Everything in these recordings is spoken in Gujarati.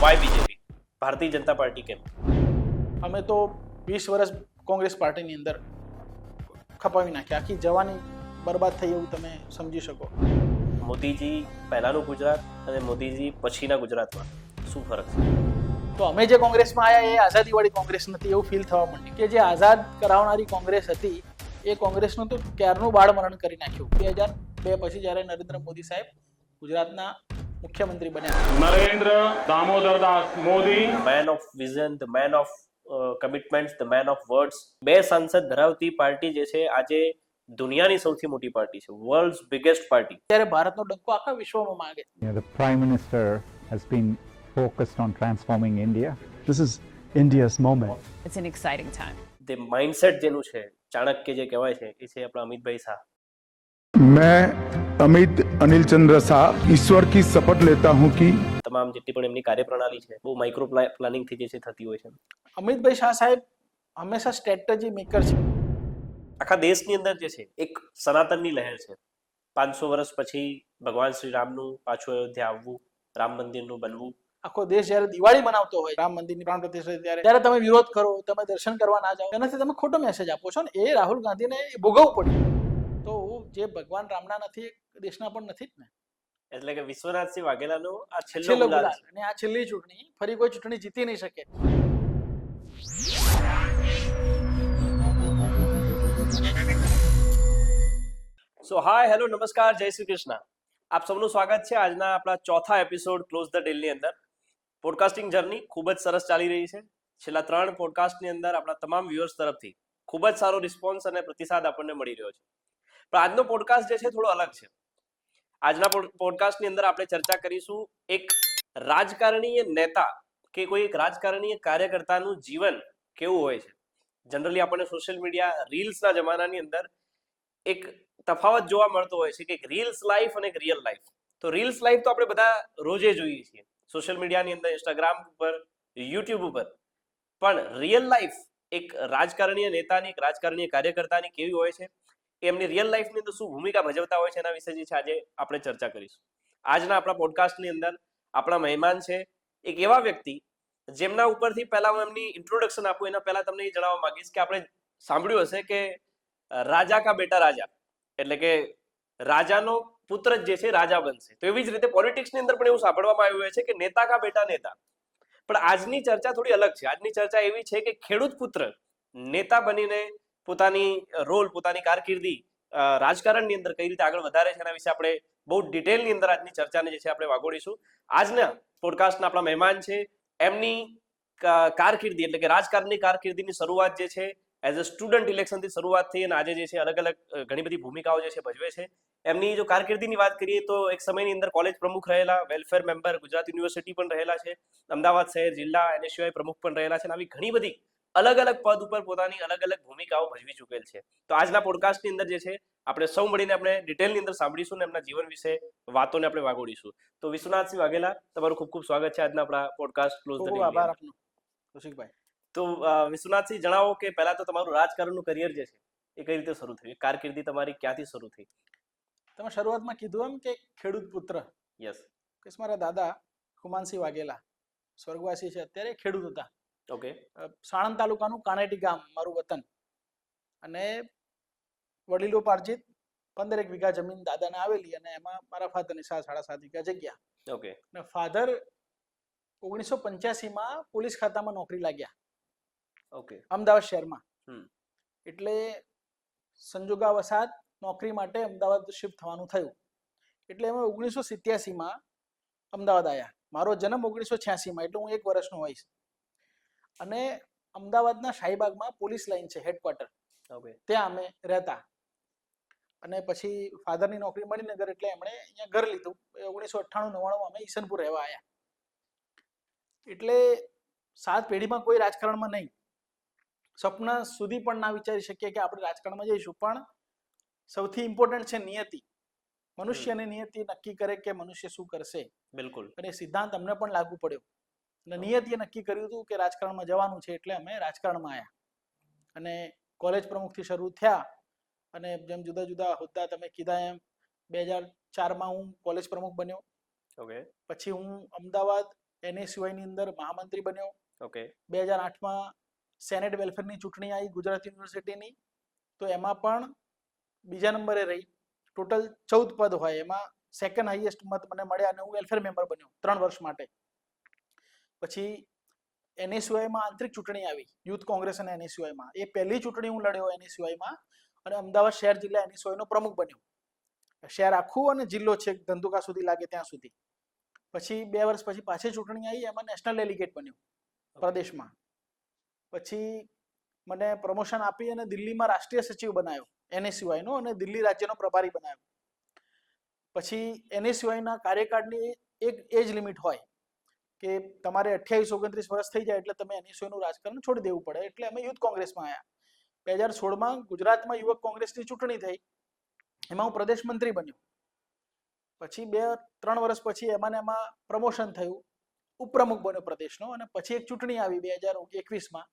Y BJP? Bharatiya Janata party કેમ? અમે તો 20 વર્ષ કોંગ્રેસ પાર્ટીની અંદર ખપાવી નાખ્યા, આખી જવાની બરબાદ થઈ એવું તમે સમજી શકો. મોદીજી પહેલાનું ગુજરાત અને મોદીજી પછીના ગુજરાતમાં શું ફરક છે? તો અમે જે કોંગ્રેસમાં આવ્યા એ આઝાદીવાળી કોંગ્રેસ નથી એવું ફીલ થવા માંડ્યું કે જે આઝાદ કરાવનારી કોંગ્રેસ હતી એ કોંગ્રેસનું તો ક્યારનું બાળમરણ કરી નાખ્યું. 2002 પછી જ્યારે નરેન્દ્ર મોદી સાહેબ ગુજરાતના મુખ્યમંત્રી બન્યા. Narendra Damodar Das Modi, man of vision, the man of commitments, the man of words. 2 સાંસદ ધરાવતી પાર્ટી જે છે આજે દુનિયાની સૌથી મોટી પાર્ટી છે, વર્લ્ડ્સ બિગેસ્ટ પાર્ટી. ત્યારે ભારતનો ડંકો આખા વિશ્વમાં માંગે. The Prime Minister has been focused on transforming India. This is India's moment. It's an exciting time. તે માઇન્ડસેટ જેનું છે, ચાણક્ય જે કહેવાય છે, એ છે આપણા અમિતભાઈ શાહ. मैं अमित अनिल चंद्र शाह ईश्वर की शपथ लेता हूं कि તમામ જેટલી પણ એમની કાર્યપ્રણાલી છે બહુ માઇક્રો પ્લાનિંગથી જે છે થતી હોય છે. અમિતભાઈ શાહ સાહેબ હંમેશા સ્ટ્રેટેજી મેકર છે. આખા દેશની અંદર જે છે એક સનાતનની લહેર છે. 500 વર્ષ પછી ભગવાન શ્રી રામનું પાછું અયોધ્યા આવવું, રામ મંદિરનું બનવું. આખો દેશ જ્યારે દિવાળી મનાવતો હોય રામ મંદિરની પ્રાણ પ્રતિષ્ઠા ત્યારે તમે વિરોધ કરો, તમે દર્શન કરવા ના જાઓ, એનાથી તમે ખોટો મેસેજ આપો છો ને. એ રાહુલ ગાંધીને ભોગવવું પડ્યું. તો જે ભગવાન રામના નથી એ દેશના પણ નથી જ ને. એટલે કે વિશ્વનાથસિંહ વાઘેલાનો આ છેલ્લો છેલ્લો ગુલાલ ગુલાલ. છે. અને આ છેલ્લી ચૂંટણી, ફરી કોઈ ચૂંટણી જીતી નહીં શકે. સો હાય, હેલો, નમસ્કાર, જય શ્રી કૃષ્ણ. આપ સૌનું સ્વાગત છે આજના આપણા ચોથા એપિસોડ ક્લોઝ ધ ડેલની અંદર. પોડકાસ્ટિંગ જર્ની ખૂબ જ સરસ ચાલી રહી છે. છેલ્લા 3 પોડકાસ્ટની અંદર આપણા તમામ વ્યુઅર્સ તરફથી ખૂબ જ સારો રિસ્પોન્સ અને પ્રતિસાદ આપણને મળી રહ્યો છે. પણ આજનો પોડકાસ્ટ જે છે થોડો અલગ છે. આજના પોડકાસ્ટની અંદર આપણે ચર્ચા કરીશું એક રાજકારણીય નેતા કે કોઈ એક રાજકારણીય કાર્યકર્તાનું જીવન કેવું હોય છે. જનરલી આપણને સોશિયલ મીડિયા રીલ્સના જમાનાની અંદર એક તફાવત જોવા મળતો હોય છે કે એક રીલ્સ લાઈફ અને એક રિયલ લાઈફ. તો રીલ્સ લાઈફ તો આપણે બધા રોજે જોઈએ છીએ સોશિયલ મીડિયાની અંદર, ઇન્સ્ટાગ્રામ ઉપર, યુટ્યુબ ઉપર. પણ રિયલ લાઈફ એક રાજકારણીય નેતાની, એક રાજકારણીય કાર્યકર્તાની કેવી હોય છે, એમની રિયલ લાઈફની અંદર શું ભૂમિકા ભજવતા હોય છે, એના વિશે જે છે આજે આપણે ચર્ચા કરીશું. આજના આપણા પોડકાસ્ટની અંદર આપણા મહેમાન છે એક એવા વ્યક્તિ જેમના ઉપરથી પહેલા હું એમની ઇન્ટ્રોડક્શન આપું એના પહેલા તમને એ જણાવવા માંગીશ કે આપણે સાંભળ્યું હશે કે રાજા કા બેટા રાજા, એટલે કે રાજાનો પુત્ર જે છે રાજા બનશે. તો એવી જ રીતે પોલિટિક્સની અંદર પણ એવું સાંભળવામાં આવ્યું હોય છે કે નેતા કા બેટા નેતા. પણ આજની ચર્ચા થોડી અલગ છે. આજની ચર્ચા એવી છે કે ખેડૂત પુત્ર નેતા બનીને પોતાની રોલ, પોતાની કારકિર્દી રાજકારણની અંદર કઈ રીતે આગળ વધારે છે એના વિશે આપણે બહુ ડિટેલની અંદર આજની ચર્ચાને જે છે આપણે વાગોડીશું. આજના પોડકાસ્ટના આપણા મહેમાન છે, એમની કારકિર્દી એટલે કે રાજકારણની કારકિર્દીની શરૂઆત જે છે એઝ અ સ્ટુડન્ટ ઇલેક્શનથી શરૂઆત થઈ અને આજે જે છે અલગ અલગ ઘણી બધી ભૂમિકાઓ જે છે ભજવે છે. એમની જો કારકિર્દીની વાત કરીએ તો એક સમયની અંદર કોલેજ પ્રમુખ રહેલા, વેલફેર મેમ્બર, ગુજરાત યુનિવર્સિટી પણ રહેલા છે, અમદાવાદ શહેર જિલ્લા NSUI પ્રમુખ પણ રહેલા છે. આવી ઘણી બધી અલગ અલગ પદ ઉપર પોતાની અલગ અલગ ભૂમિકાઓ ભજવી ચૂકેલ છે. તો આજના પોડકાસ્ટની અંદર જે છે આપણે સૌ મળીને આપણે ડિટેલની અંદર સાંભળીશું ને એમના જીવન વિશે વાતોને આપણે વાગોડીશું. તો વિશ્વનાથસિંહ વાઘેલા, તમારું ખૂબ ખૂબ સ્વાગત છે આજના આપણા પોડકાસ્ટ ક્લોઝ ધ ખૂબ ડેલ. આભાર આપનો કૌશિકભાઈ. તો વિશ્વનાથસિંહ, જણાવો કે પહેલા તો તમારું રાજકારણનું કરિયર જે છે એ કઈ રીતે શરૂ થયું? કારકિર્દી તમારી ક્યાંથી શરૂ થઈ? તમે શરૂઆતમાં કીધું એમ કે ખેડૂત પુત્ર. યસ. કે મારા દાદા ખુમાનસિંહ વાઘેલા સ્વર્ગવાસી છે, અત્યારે ખેડૂત હતા. ઓકે. સાણંદ તાલુકાનું કાણેટી ગામ મારું વતન. અને વડીલોપાર્જિત 15 વીઘા જમીન દાદાને આવેલી અને એમાં મારા ફાધરની 7.5 વીઘા જગ્યા. ઓકે. અને ફાધર 1985માં પોલીસ ખાતામાં નોકરી લાગ્યા ઓકે. અમદાવાદ શહેરમાં. હમ. એટલે સંજોગાવસાત નોકરી માટે અમદાવાદ શિફ્ટ થવાનું થયું. એટલે અમે 1987માં અમદાવાદ આવ્યા. મારો જન્મ 1986માં, એટલે હું 1 વર્ષનો હોઈશ. અને અમદાવાદના શાહીબાગમાં પોલીસ લાઈન છે, હેડક્વાર્ટર. ઓકે. ત્યાં અમે રહેતા. અને પછી ફાધરની નોકરી મળી નગર એટલે એમણે અહીંયા ઘર લીધું. 1998-99માં અમે ઈસનપુર રહેવા આવ્યા. એટલે 7 પેઢીમાં કોઈ રાજકારણમાં નહીં. સપના સુધી પણ ના વિચારી શકીએ કે આપણે રાજકારણમાં જઈશું. પણ સૌથી ઇમ્પોર્ટન્ટ છે નિયતિ. મનુષ્યની નિયતિ નક્કી કરે કે મનુષ્ય શું કરશે. બિલકુલ. અને સિદ્ધાંત અમને પણ લાગુ પડ્યો. અને નિયતિએ નક્કી કર્યું હતું કે રાજકારણમાં જવાનું છે, એટલે અમે રાજકારણમાં આવ્યા. અને કોલેજ પ્રમુખથી શરૂ થયા અને જેમ જુદા જુદા હોદ્દા તમે કીધા એમ 2004માં હું કોલેજ પ્રમુખ બન્યો. ઓકે. પછી હું અમદાવાદ NSUI ની અંદર મહામંત્રી બન્યો. ઓકે 2008માં સેનેટ વેલફેરની ચૂંટણી આવી ગુજરાત યુનિવર્સિટીની, તો એમાં પણ બીજા નંબરે રહી. ટોટલ 14 પદ હોય, એમાં સેકન્ડ હાઈએસ્ટ મત મને મળ્યા અને હું વેલફેર મેમ્બર બન્યો 3 વર્ષ માટે. પછી NSUI માં આંતરિક ચૂંટણી આવી, યુથ કોંગ્રેસ અને NSUI માં. એ પહેલી ચૂંટણી હું લડ્યો NSUI માં અને અમદાવાદ શહેર જિલ્લા NSUI નો પ્રમુખ બન્યો. શહેર આખું અને જિલ્લો છે ધંધુકા સુધી લાગે ત્યાં સુધી. પછી 2 વર્ષ પછી પાછી ચૂંટણી આવી, એમાં નેશનલ ડેલિગેટ બન્યો પ્રદેશમાં. પછી મને પ્રમોશન આપી અને દિલ્હીમાં રાષ્ટ્રીય સચિવ બનાવ્યો NSUI નો અને દિલ્હી રાજ્યનો પ્રભારી બનાવ્યો. પછી NSUI ના કાર્યકાળની એક એજ લિમિટ હોય કે તમારે 28-29 વર્ષ થઈ જાય એટલે તમે NSUI નું રાજકારણ છોડી દેવું પડે. એટલે અમે યુથ કોંગ્રેસમાં આવ્યા. 2016માં ગુજરાતમાં યુવક કોંગ્રેસની ચૂંટણી થઈ, એમાં હું પ્રદેશ મંત્રી બન્યો. પછી 2-3 વર્ષ પછી એમાં પ્રમોશન થયું, ઉપપ્રમુખ બન્યો પ્રદેશનો. અને પછી એક ચૂંટણી આવી 2021માં,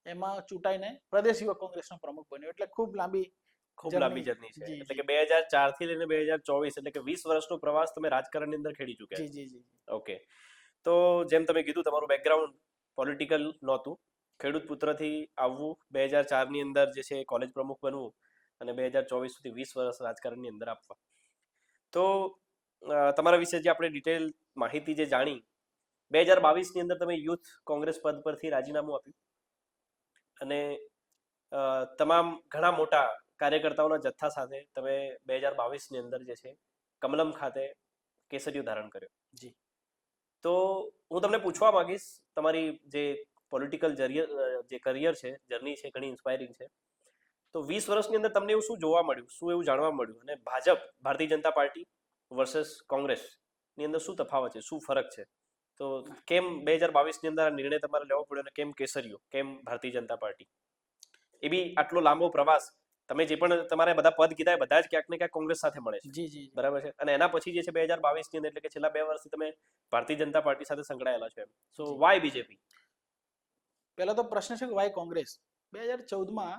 એમાં ચૂંટાઈને પ્રદેશ યુવક કોંગ્રેસનો પ્રમુખ બન્યો. એટલે ખૂબ લાંબી જર્ની છે. એટલે કે 2004 થી લઈને 2024 એટલે કે 20 વર્ષનો પ્રવાસ તમે રાજકારણની અંદર ખેડી ચૂક્યા. જી. ઓકે, તો જેમ તમે કીધું તમારું બેકગ્રાઉન્ડ પોલિટિકલ નહોતું, ખેડૂત પુત્રથી આવવું, 2004 ની અંદર જે છે કોલેજ પ્રમુખ બનવું અને 2024 સુધી 20 વર્ષ રાજકારણની અંદર આપવા. તો તમારા વિશે જે આપણે ડિટેલ માહિતી જે જાણી, 2022 ની અંદર તમે યુથ કોંગ્રેસ પદ પરથી રાજીનામું આપ્યું અને તમામ ઘણા મોટા કાર્યકર્તાઓના જથ્થા સાથે તમે 2022 ની અંદર જે છે કમલમ ખાતે કેસરીઓ ધારણ કર્યો. જી. તો હું તમને પૂછવા માંગીશ, તમારી જે પોલિટિકલ જે કરિયર છે, જર્ની છે, ઘણી ઇન્સ્પાયરિંગ છે. તો 20 વર્ષની અંદર તમને એવું શું જોવા મળ્યું, શું એવું જાણવા મળ્યું, અને ભારતીય જનતા પાર્ટી વર્સસ કોંગ્રેસ ની અંદર શું તફાવત છે, શું ફરક છે? તો કેમ 2022 ની અંદર આ નિર્ણય તમારે લેવો પડ્યો અને કેમ કેસરીઓ, કેમ ભારતીય જનતા પાર્ટી? એ બી આટલો લાંબો પ્રવાસ, તમે જે પણ તમારે બધા પદ કીધા બધા જ ક્યાંક ને ક્યાંક કોંગ્રેસ સાથે મળે છે. જી. બરાબર છે. અને એના પછી જે છે 2022 ની અંદર એટલે કે છેલ્લા 2 વર્ષથી તમે ભારતીય જનતા પાર્ટી સાથે સંકળાયેલા છો. સો વાય બીજેપી? પહેલા તો પ્રશ્ન છે કે વાય કોંગ્રેસ. 2014માં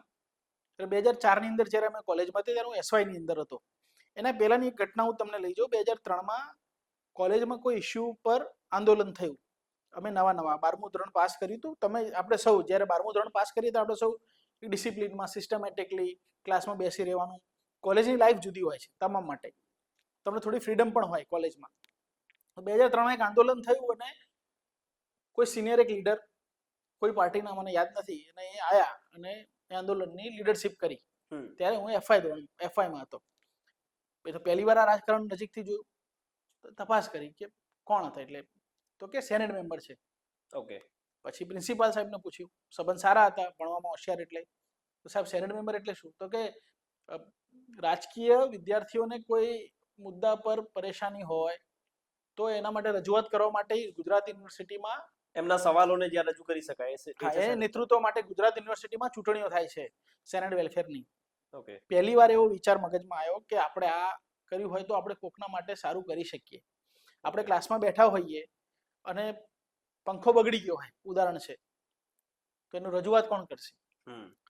2004 ની અંદર જ્યારે અમે કોલેજમાં હતા ત્યારે હું SY ની અંદર હતો. એના પહેલાની એક ઘટના હું તમને લઈ જાઉં. 2003માં કોલેજમાં કોઈ ઇસ્યુ પર આંદોલન થયું. અમે નવા 12મું ધોરણ પાસ કર્યું હતું. આપણે સૌ જ્યારે 12મું ધોરણ પાસ કરીએ તો આપણે સૌ ડિસિપ્લિનમાં, સિસ્ટમેટિકલી ક્લાસમાં બેસી રહેવાનું. કોલેજની લાઈફ જુદી હોય છે તમામ માટે, તમને થોડી ફ્રીડમ પણ હોય કોલેજમાં. 2003માં એક આંદોલન થયું અને કોઈ સિનિયર એક લીડર, કોઈ પાર્ટીના મને યાદ નથી, અને એ આયા અને એ આંદોલનની લીડરશિપ કરી. ત્યારે હું FIમાં હતો. એ તો પહેલી વાર આ રાજકારણ નજીકથી જોયું. તપાસ કરી કે કોણ હતા, એટલે તો કે સેનેટ મેમ્બર છે. ઓકે. પછી પ્રિન્સિપાલ સાહેબને પૂછ્યું, સંબંધ સારા હતા, ભણવામાં હોશિયાર, એટલે તો સાહેબ સેનેટ મેમ્બર એટલે શું? તો કે રાજકીય વિદ્યાર્થીઓને કોઈ મુદ્દા પર પરેશાની હોય તો એના માટે રજૂઆત કરવા માટે ગુજરાત યુનિવર્સિટીમાં એમના સવાલોને જ્યાં રજૂ કરી શકાય એ નેતૃત્વ માટે ગુજરાત યુનિવર્સિટીમાં ચૂંટણીઓ થાય છે સેનેટ વેલફેરની. ઓકે. પહેલી વાર એવો વિચાર મગજમાં આવ્યો કે આપણે આ કર્યું હોય તો આપણે કોકના માટે સારું કરી શકીએ. આપણે ક્લાસમાં બેઠા હોઈએ અને પંખો બગડી ગયો હોય, ઉદાહરણ છે, તો એનું રજૂઆત કોણ કરશે?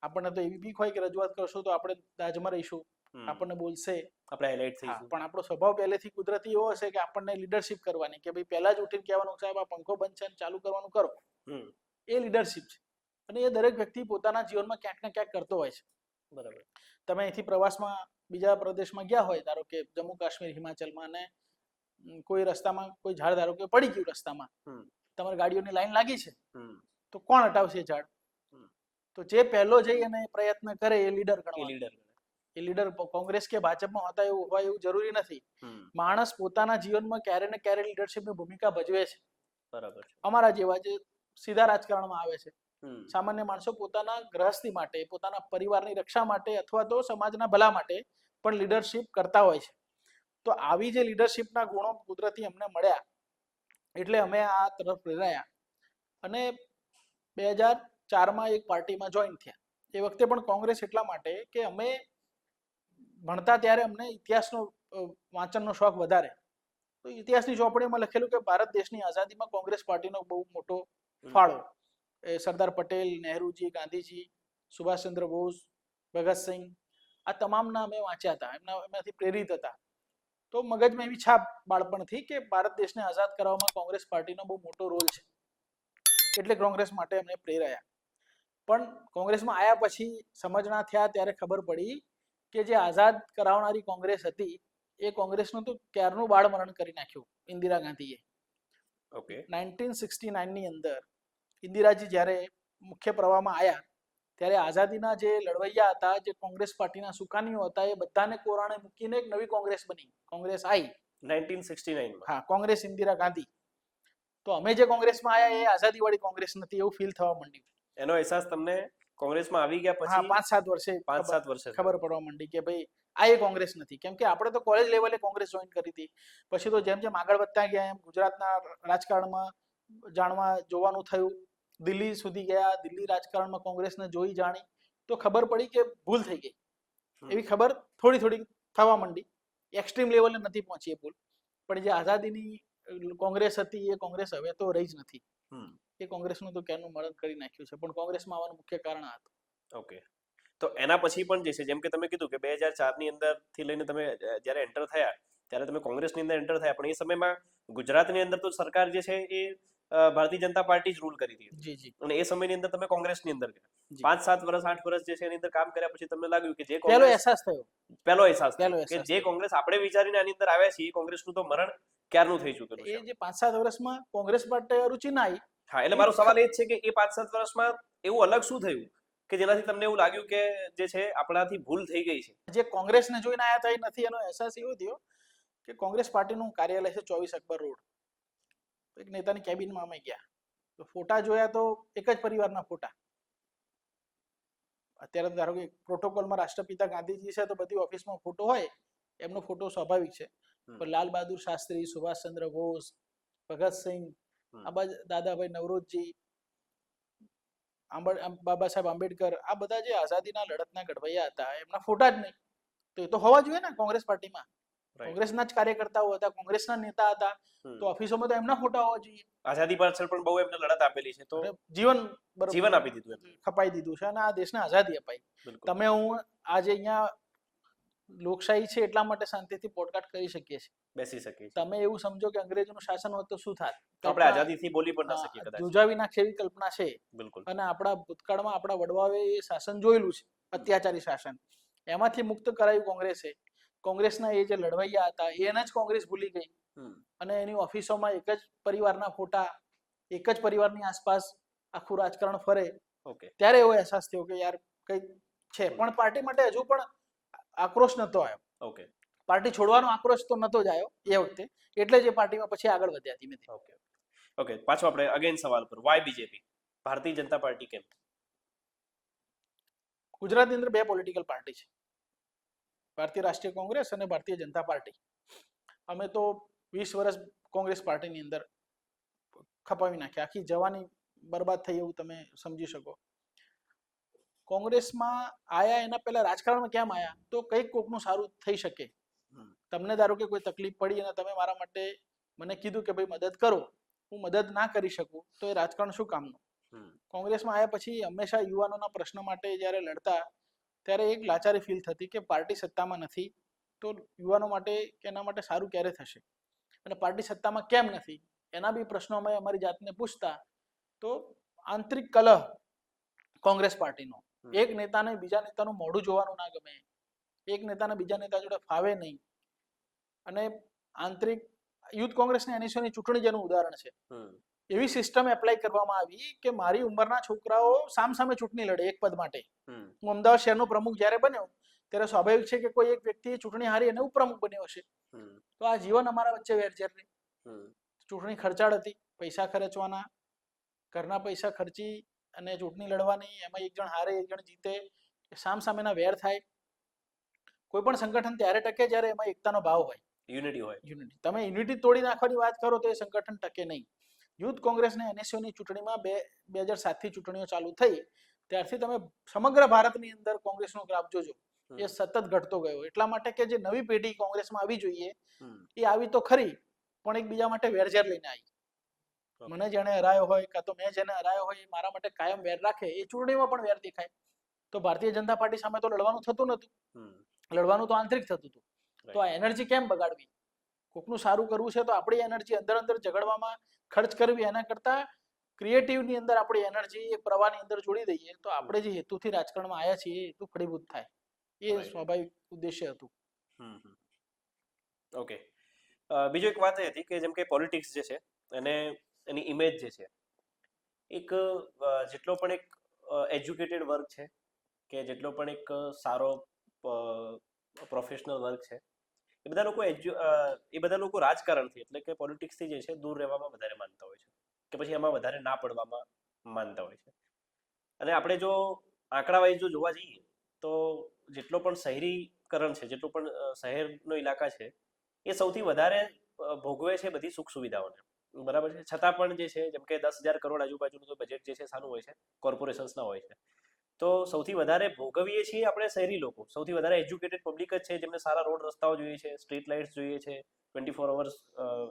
આપણને તો એવી બીક હોય કે રજૂઆત કરશો તો આપણે દાજમાં રહીશું, આપણને બોલશે, આપણે હાઇલાઇટ થઈશું. પણ આપણો સ્વભાવ પહેલેથી કુદરતી એવો હશે કે આપણને લીડરશિપ કરવાની, કે ભાઈ પહેલા જ ઉઠીને કહેવાનું, સાહેબ આ પંખો બંધ છે અને ચાલુ કરવાનું કરો. એ લીડરશિપ છે અને એ દરેક વ્યક્તિ પોતાના જીવનમાં ક્યાંક ને ક્યાંક કરતો હોય છે. બરાબર. તમે અહીંથી પ્રવાસમાં બીજા પ્રદેશમાં ગયા હોય, ધારો કે જમ્મુ કાશ્મીર, હિમાચલમાં, અને કોઈ રસ્તામાં કોઈ ઝાડ ધારો કે પડી ગયું રસ્તામાં, તમારી ગાડીઓની લાઈન લાગી છે, તો કોણ હટાવશે ઝાડ? તો જે પહેલો જઈ અને પ્રયત્ન કરે એ લીડર ગણવાનો. એ લીડર કોંગ્રેસ કે ભાજપમાં હોતા એવું હોય એવું જરૂરી નથી. માણસ પોતાના જીવનમાં ક્યારે ને ક્યારે લીડરશિપની ભૂમિકા ભજવે છે. બરાબર. અમારા જેવા જે સીધા રાજકારણમાં આવે છે, સામાન્ય માણસો પોતાના ગ્રહસ્થી માટે, પોતાના પરિવારની રક્ષા માટે અથવા તો સમાજના ભલા માટે પણ લીડરશિપ કરતા હોય છે. તો આવી જે લીડરશિપના ગુણો કુદરતી અમને મળ્યા એટલે અમે આ તરફ પ્રેરાયા અને 2004માં એક પાર્ટીમાં જોઈન થયા. એ વખતે પણ કોંગ્રેસ એટલા માટે કે અમે ભણતા ત્યારે અમને ઇતિહાસનો વાંચનનો શોખ વધારે. તો ઇતિહાસની ચોપડીમાં લખેલું કે ભારત દેશની આઝાદીમાં કોંગ્રેસ પાર્ટીનો બહુ મોટો ફાળો, એ સરદાર પટેલ, નહેરુજી, ગાંધીજી, સુભાષચંદ્ર બોઝ, ભગતસિંહ, આ તમામના અમે વાંચ્યા હતા, એમાંથી પ્રેરિત હતા. તો તો મગજમાં એવી છાપ બાળપણથી કે ભારત દેશને આઝાદ કરવામાં કોંગ્રેસ પાર્ટીનો બહુ મોટો રોલ છે, એટલે કોંગ્રેસ માટે એમને પ્રેરાયા. પણ કોંગ્રેસમાં આવ્યા પછી સમજણા થયા ત્યારે ખબર પડી કે જે આઝાદ કરાવનારી કોંગ્રેસ હતી એ કોંગ્રેસનું તો ક્યારનું બાળમરણ કરી નાખ્યું ઇન્દિરા ગાંધીએ. ઓકે 1969 ની અંદર ઇન્દિરાજી જ્યારે મુખ્ય પ્રવાહમાં આવ્યા ત્યારે આઝાદીના જે લડવૈયા હતા, જે કોંગ્રેસ પાર્ટીના સુકાનીઓ હતા, એ બધાને કોરાણે મૂકીને એક નવી કોંગ્રેસ બની, કોંગ્રેસ આવી. 1969 માં હા, કોંગ્રેસ ઇન્દિરા ગાંધી. તો અમે જે કોંગ્રેસમાં આવ્યા એ આઝાદીવાળી કોંગ્રેસ નથી એવું ફીલ થવા માંડ્યું. એનો અહેસાસ તમને કોંગ્રેસમાં આવી ગયા હા, પછી 5-7 વર્ષે 5-7 વર્ષે ખબર પડવા માંડી કે ભાઈ આ એ કોંગ્રેસ નથી. કેમ કે આપણે તો કોલેજ લેવલે કોંગ્રેસ જોઈન કરી હતી. પછી તો જેમ જેમ આગળ વધતા ગયા એમ ગુજરાતના રાજકારણમાં જાણવા જોવાનું થયું, દિલ્હી સુધી ગયા, દિલ્હી રાજકારણમાં કોંગ્રેસને જોઈ જાણી તો ખબર પડી કે ભૂલ થઈ ગઈ. એવી ખબર થોડી થોડી થવા માંડી. એક્સ્ટ્રીમ લેવલે નથી પહોંચી એ ભૂલ, પણ જે આઝાદીની કોંગ્રેસ હતી એ કોંગ્રેસ હવે તો રહી જ નથી. એ કોંગ્રેસનું તો ક્યારનું મરણ કરી નાખ્યું છે. પણ કોંગ્રેસમાં આવવાનું મુખ્ય કારણ આ હતું. ઓકે, તો એના પછી પણ જે છે, જેમ કે તમે કીધું કે 2004 ની અંદર થી લઈને તમે જ્યારે એન્ટર થયા ત્યારે તમે કોંગ્રેસની અંદર એન્ટર થયા, પણ એ સમયમાં ગુજરાતની અંદર તો સરકાર જે છે એ ભારતીય જનતા પાર્ટી જ રૂલ કરી હતી. જી જી. અને એ સમયની અંદર તમે કોંગ્રેસની અંદર ગયા જી. 5-7 વર્ષ 8 વર્ષ જે છે એની અંદર કામ કર્યા પછી તમને લાગ્યું કે જે પહેલો કોંગ્રેસ અહેસાસ થયો. પહેલો અહેસાસ થયો પહેલો કે અહેસાસ જે કોંગ્રેસ આપણે વિચારીને આની અંદર આવ્યા છીએ એ કોંગ્રેસનું તો મરણ ક્યારનું થઈ ચૂકેલું એ છે. જે 5-7 વર્ષમાં કોંગ્રેસ માટે રુચિ ના આવી. હા, એટલે મારો સવાલ એ જ છે કે એ 5-7 વર્ષમાં એવું અલગ શું થયું કે જેનાથી તમને એવું લાગ્યું કે જે છે આપણાથી ભૂલ થઈ ગઈ છે? જે કોંગ્રેસને જોઈને આયા હતા એ નથી. એનો અહેસાસ એવો થયો કે કોંગ્રેસ પાર્ટીનું કાર્યાલય છે 24 અકબર રોડ. એક નેતાની કેબિનમાં અમે ગયા તો ફોટા જોયા તો એક જ પરિવારના ફોટા. અત્યારે ધારો કે પ્રોટોકોલમાં રાષ્ટ્રપિતા ગાંધીજી છે તો બધી ઓફિસમાં ફોટો હોય, એમનો ફોટો સ્વાભાવિક છે. પણ લાલ બહાદુર શાસ્ત્રી, સુભાષચંદ્ર બોઝ, ભગતસિંહ, દાદાભાઈ નવરોજી, બાબા સાહેબ આંબેડકર, આ બધા જે આઝાદીના લડતના ઘડવૈયા હતા એમના ફોટા જ નહીં. તો એ તો હોવા જોઈએ ને કોંગ્રેસ પાર્ટીમાં. કોંગ્રેસના જ કાર્યકર્તાઓ હતા, કોંગ્રેસના નેતા હતા, તો ઓફિસોમાં તો એમના ફોટા હોવા જોઈએ. આઝાદી પાછળ પણ બહુ એમને લડત આપેલી છે, તો જીવન આપી દીધું એમને. ખપાઈ દીધું છે અને આ દેશને આઝાદી અપાઈ. બિલકુલ. તમે હું આજે અહીંયા લોકશાહી છે એટલા માટે શાંતિથી પોડકાસ્ટ કરી શકીએ છીએ. બેસી શકીએ છીએ. તમે એવું સમજો કે અંગ્રેજોનું શાસન હોત તો શું થાત? તો આપણે આઝાદીથી બોલી પણ ન શકીએ કદાચ. ધ્રુજાવી નાખે એવી કલ્પના છે. બિલકુલ. અને આપણા ભૂતકાળમાં આપણા વડવાઓએ એ શાસન જોયેલું છે, અત્યાચારી શાસન. એમાંથી મુક્ત કરાયું કોંગ્રેસે. કોંગ્રેસના એ જે લડવૈયા હતા એને જ કોંગ્રેસ ભૂલી ગઈ અને એની ઓફિસોમાં એક જ પરિવારના ફોટા, એક જ પરિવારની આસપાસ આખું રાજકારણ ફરે. ઓકે, ત્યારે એવો અહેસાસ થયો કે યાર કંઈક છે. પણ પાર્ટી માટે હજુ પણ આક્રોશ નતો આવ્યો. ઓકે, પાર્ટી છોડવાનો આક્રોશ તો નતો જ આવ્યો એ વખતે. એટલે જ એ પાર્ટીમાં પછી આગળ વધ્યા ધીમે ધીમે. Okay, okay. પાછો આપણે અગેન સવાલ પર, Y BJP, Bharatiya Janata party કેમ? ગુજરાતની અંદર બે પોલિટિકલ પાર્ટી છે, ભારતીય રાષ્ટ્રીય કોંગ્રેસ અને ભારતીય જનતા પાર્ટી. અમે તો 20 વર્ષ કોંગ્રેસ પાર્ટીની અંદર ખપાવી નાખ્યા, આખી જવાની બરબાદ થઈ એવું તમે સમજી શકો. કોંગ્રેસમાં આયા એના પહેલા રાજકારણમાં કેમ આયા? તો કંઈક કોકનું સારું થઈ શકે. તમને ધારો કે કોઈ તકલીફ પડી અને તમે મારા માટે મને કીધું કે ભાઈ મદદ કરો, હું મદદ ના કરી શકું તો એ રાજકારણ શું કામનું? કોંગ્રેસમાં આવ્યા પછી હંમેશા યુવાનોના પ્રશ્ન માટે જ્યારે લડતા ત્યારે એક લાચારી ફીલ થતી કે પાર્ટી સત્તામાં નથી તો યુવાનો માટે કે એના માટે સારું ક્યારે થશે, અને પાર્ટી સત્તામાં કેમ નથી એના બી પ્રશ્નો અમે અમારી જાતને પૂછતા. તો આંતરિક કલહ કોંગ્રેસ પાર્ટીનો, એક નેતાને બીજા નેતાનું મોઢું જોવાનું ના ગમે, એક નેતાને બીજા નેતા જોડે ફાવે નહીં. અને આંતરિક યુથ કોંગ્રેસની એનએસયુની ચૂંટણી જેનું ઉદાહરણ છે. એવી સિસ્ટમ એપ્લાય કરવામાં આવી કે મારી ઉંમરના છોકરાઓ સામસામે ચૂંટણી લડે એક પદ માટે. હું અમદાવાદ શહેરનો પ્રમુખ જ્યારે બન્યો ત્યારે સ્વાભાવિક છે કે કોઈ એક વ્યક્તિએ ચૂંટણી હારી અને ઉપપ્રમુખ બન્યો હશે. તો આ જીવન અમારા વચ્ચે વેરઝેર રહી. ચૂંટણી ખર્ચાળ હતી, પૈસા ખર્ચવાના, ઘરના પૈસા ખર્ચી અને ચૂંટણી લડવાની, એમાં એક જણ હારે એક જણ જીતે, સામસામેના વેર થાય. કોઈ પણ સંગઠન ત્યારે ટકે જ્યારે એમાં એકતાનો ભાવ હોય, યુનિટી હોય. યુનિટી. તમે યુનિટી તોડી નાખવાની વાત કરો તો એ સંગઠન ટકે નહીં. યુથ કોંગ્રેસને એનએસયુની ચૂંટણીમાં 2007 થી ચૂંટણીઓ ચાલુ થઈ ત્યારથી તમે સમગ્ર ભારતની અંદર કોંગ્રેસનો ગ્રાફ જોજો, એ સતત ઘટતો ગયો. એટલા માટે કે જે નવી પેઢી કોંગ્રેસમાં આવી જોઈએ એ આવી તો ખરી, પણ એકબીજા માટે વેરઝેર લઈને આવી. મને જેને હરાયો હોય કાં તો મેં જેને હરાયો હોય એ મારા માટે કાયમ વેર રાખે, એ ચૂંટણીમાં પણ વેર દેખાય. તો ભારતીય જનતા પાર્ટી સામે તો લડવાનું થતું નતું, લડવાનું તો આંતરિક થતું હતું. તો આ એનર્જી કેમ બગાડવી? કોકનું સારું કરવું છે તો આપણી એનર્જી અંદર અંદર ઝઘડવામાં ખર્ચ કરવી એના કરતાં ક્રિએટિવની અંદર આપણી એનર્જી એક પ્રવાહની અંદર જોડી દઈએ તો આપણે જે હેતુથી રાજકારણમાં આવ્યા છીએ એ હેતુ ફળીભૂત થાય એ Right. સ્વાભાવિક ઉદ્દેશ્ય હતું. ઓકે. બીજો એક વાત એ હતી કે જેમ કે પોલિટિક્સ જે છે એને એની ઇમેજ જે છે એક જેટલો પણ એક એજ્યુકેટેડ વર્ગ છે કે જેટલો પણ એક સારો પ્રોફેશનલ વર્ગ છે એ બધા લોકો રાજકારણથી એટલે કે પોલિટિક્સથી જે છે દૂર રહેવામાં વધારે માનતા હોય છે કે પછી એમાં વધારે ના પડવામાં માનતા હોય છે. અને આપણે જો આંકડા વાઇઝ જો જોવા જઈએ તો જેટલો પણ શહેરીકરણ છે, જેટલો પણ શહેરનો ઇલાકા છે એ સૌથી વધારે ભોગવે છે બધી સુખ સુવિધાઓને, બરાબર છે. છતાં પણ જે છે જેમ કે 10,000 કરોડ આજુબાજુનું તો બજેટ જે છે સારું હોય છે, કોર્પોરેશન્સના હોય છે, તો સૌથી વધારે ભોગવીએ છીએ આપણે શહેરી લોકો, સૌથી વધારે એજ્યુકેટેડ પબ્લિક જ છે જેમને સારા રોડ રસ્તાઓ જોઈએ છે, સ્ટ્રીટ લાઇટ્સ જોઈએ છે, 24 અવર્સ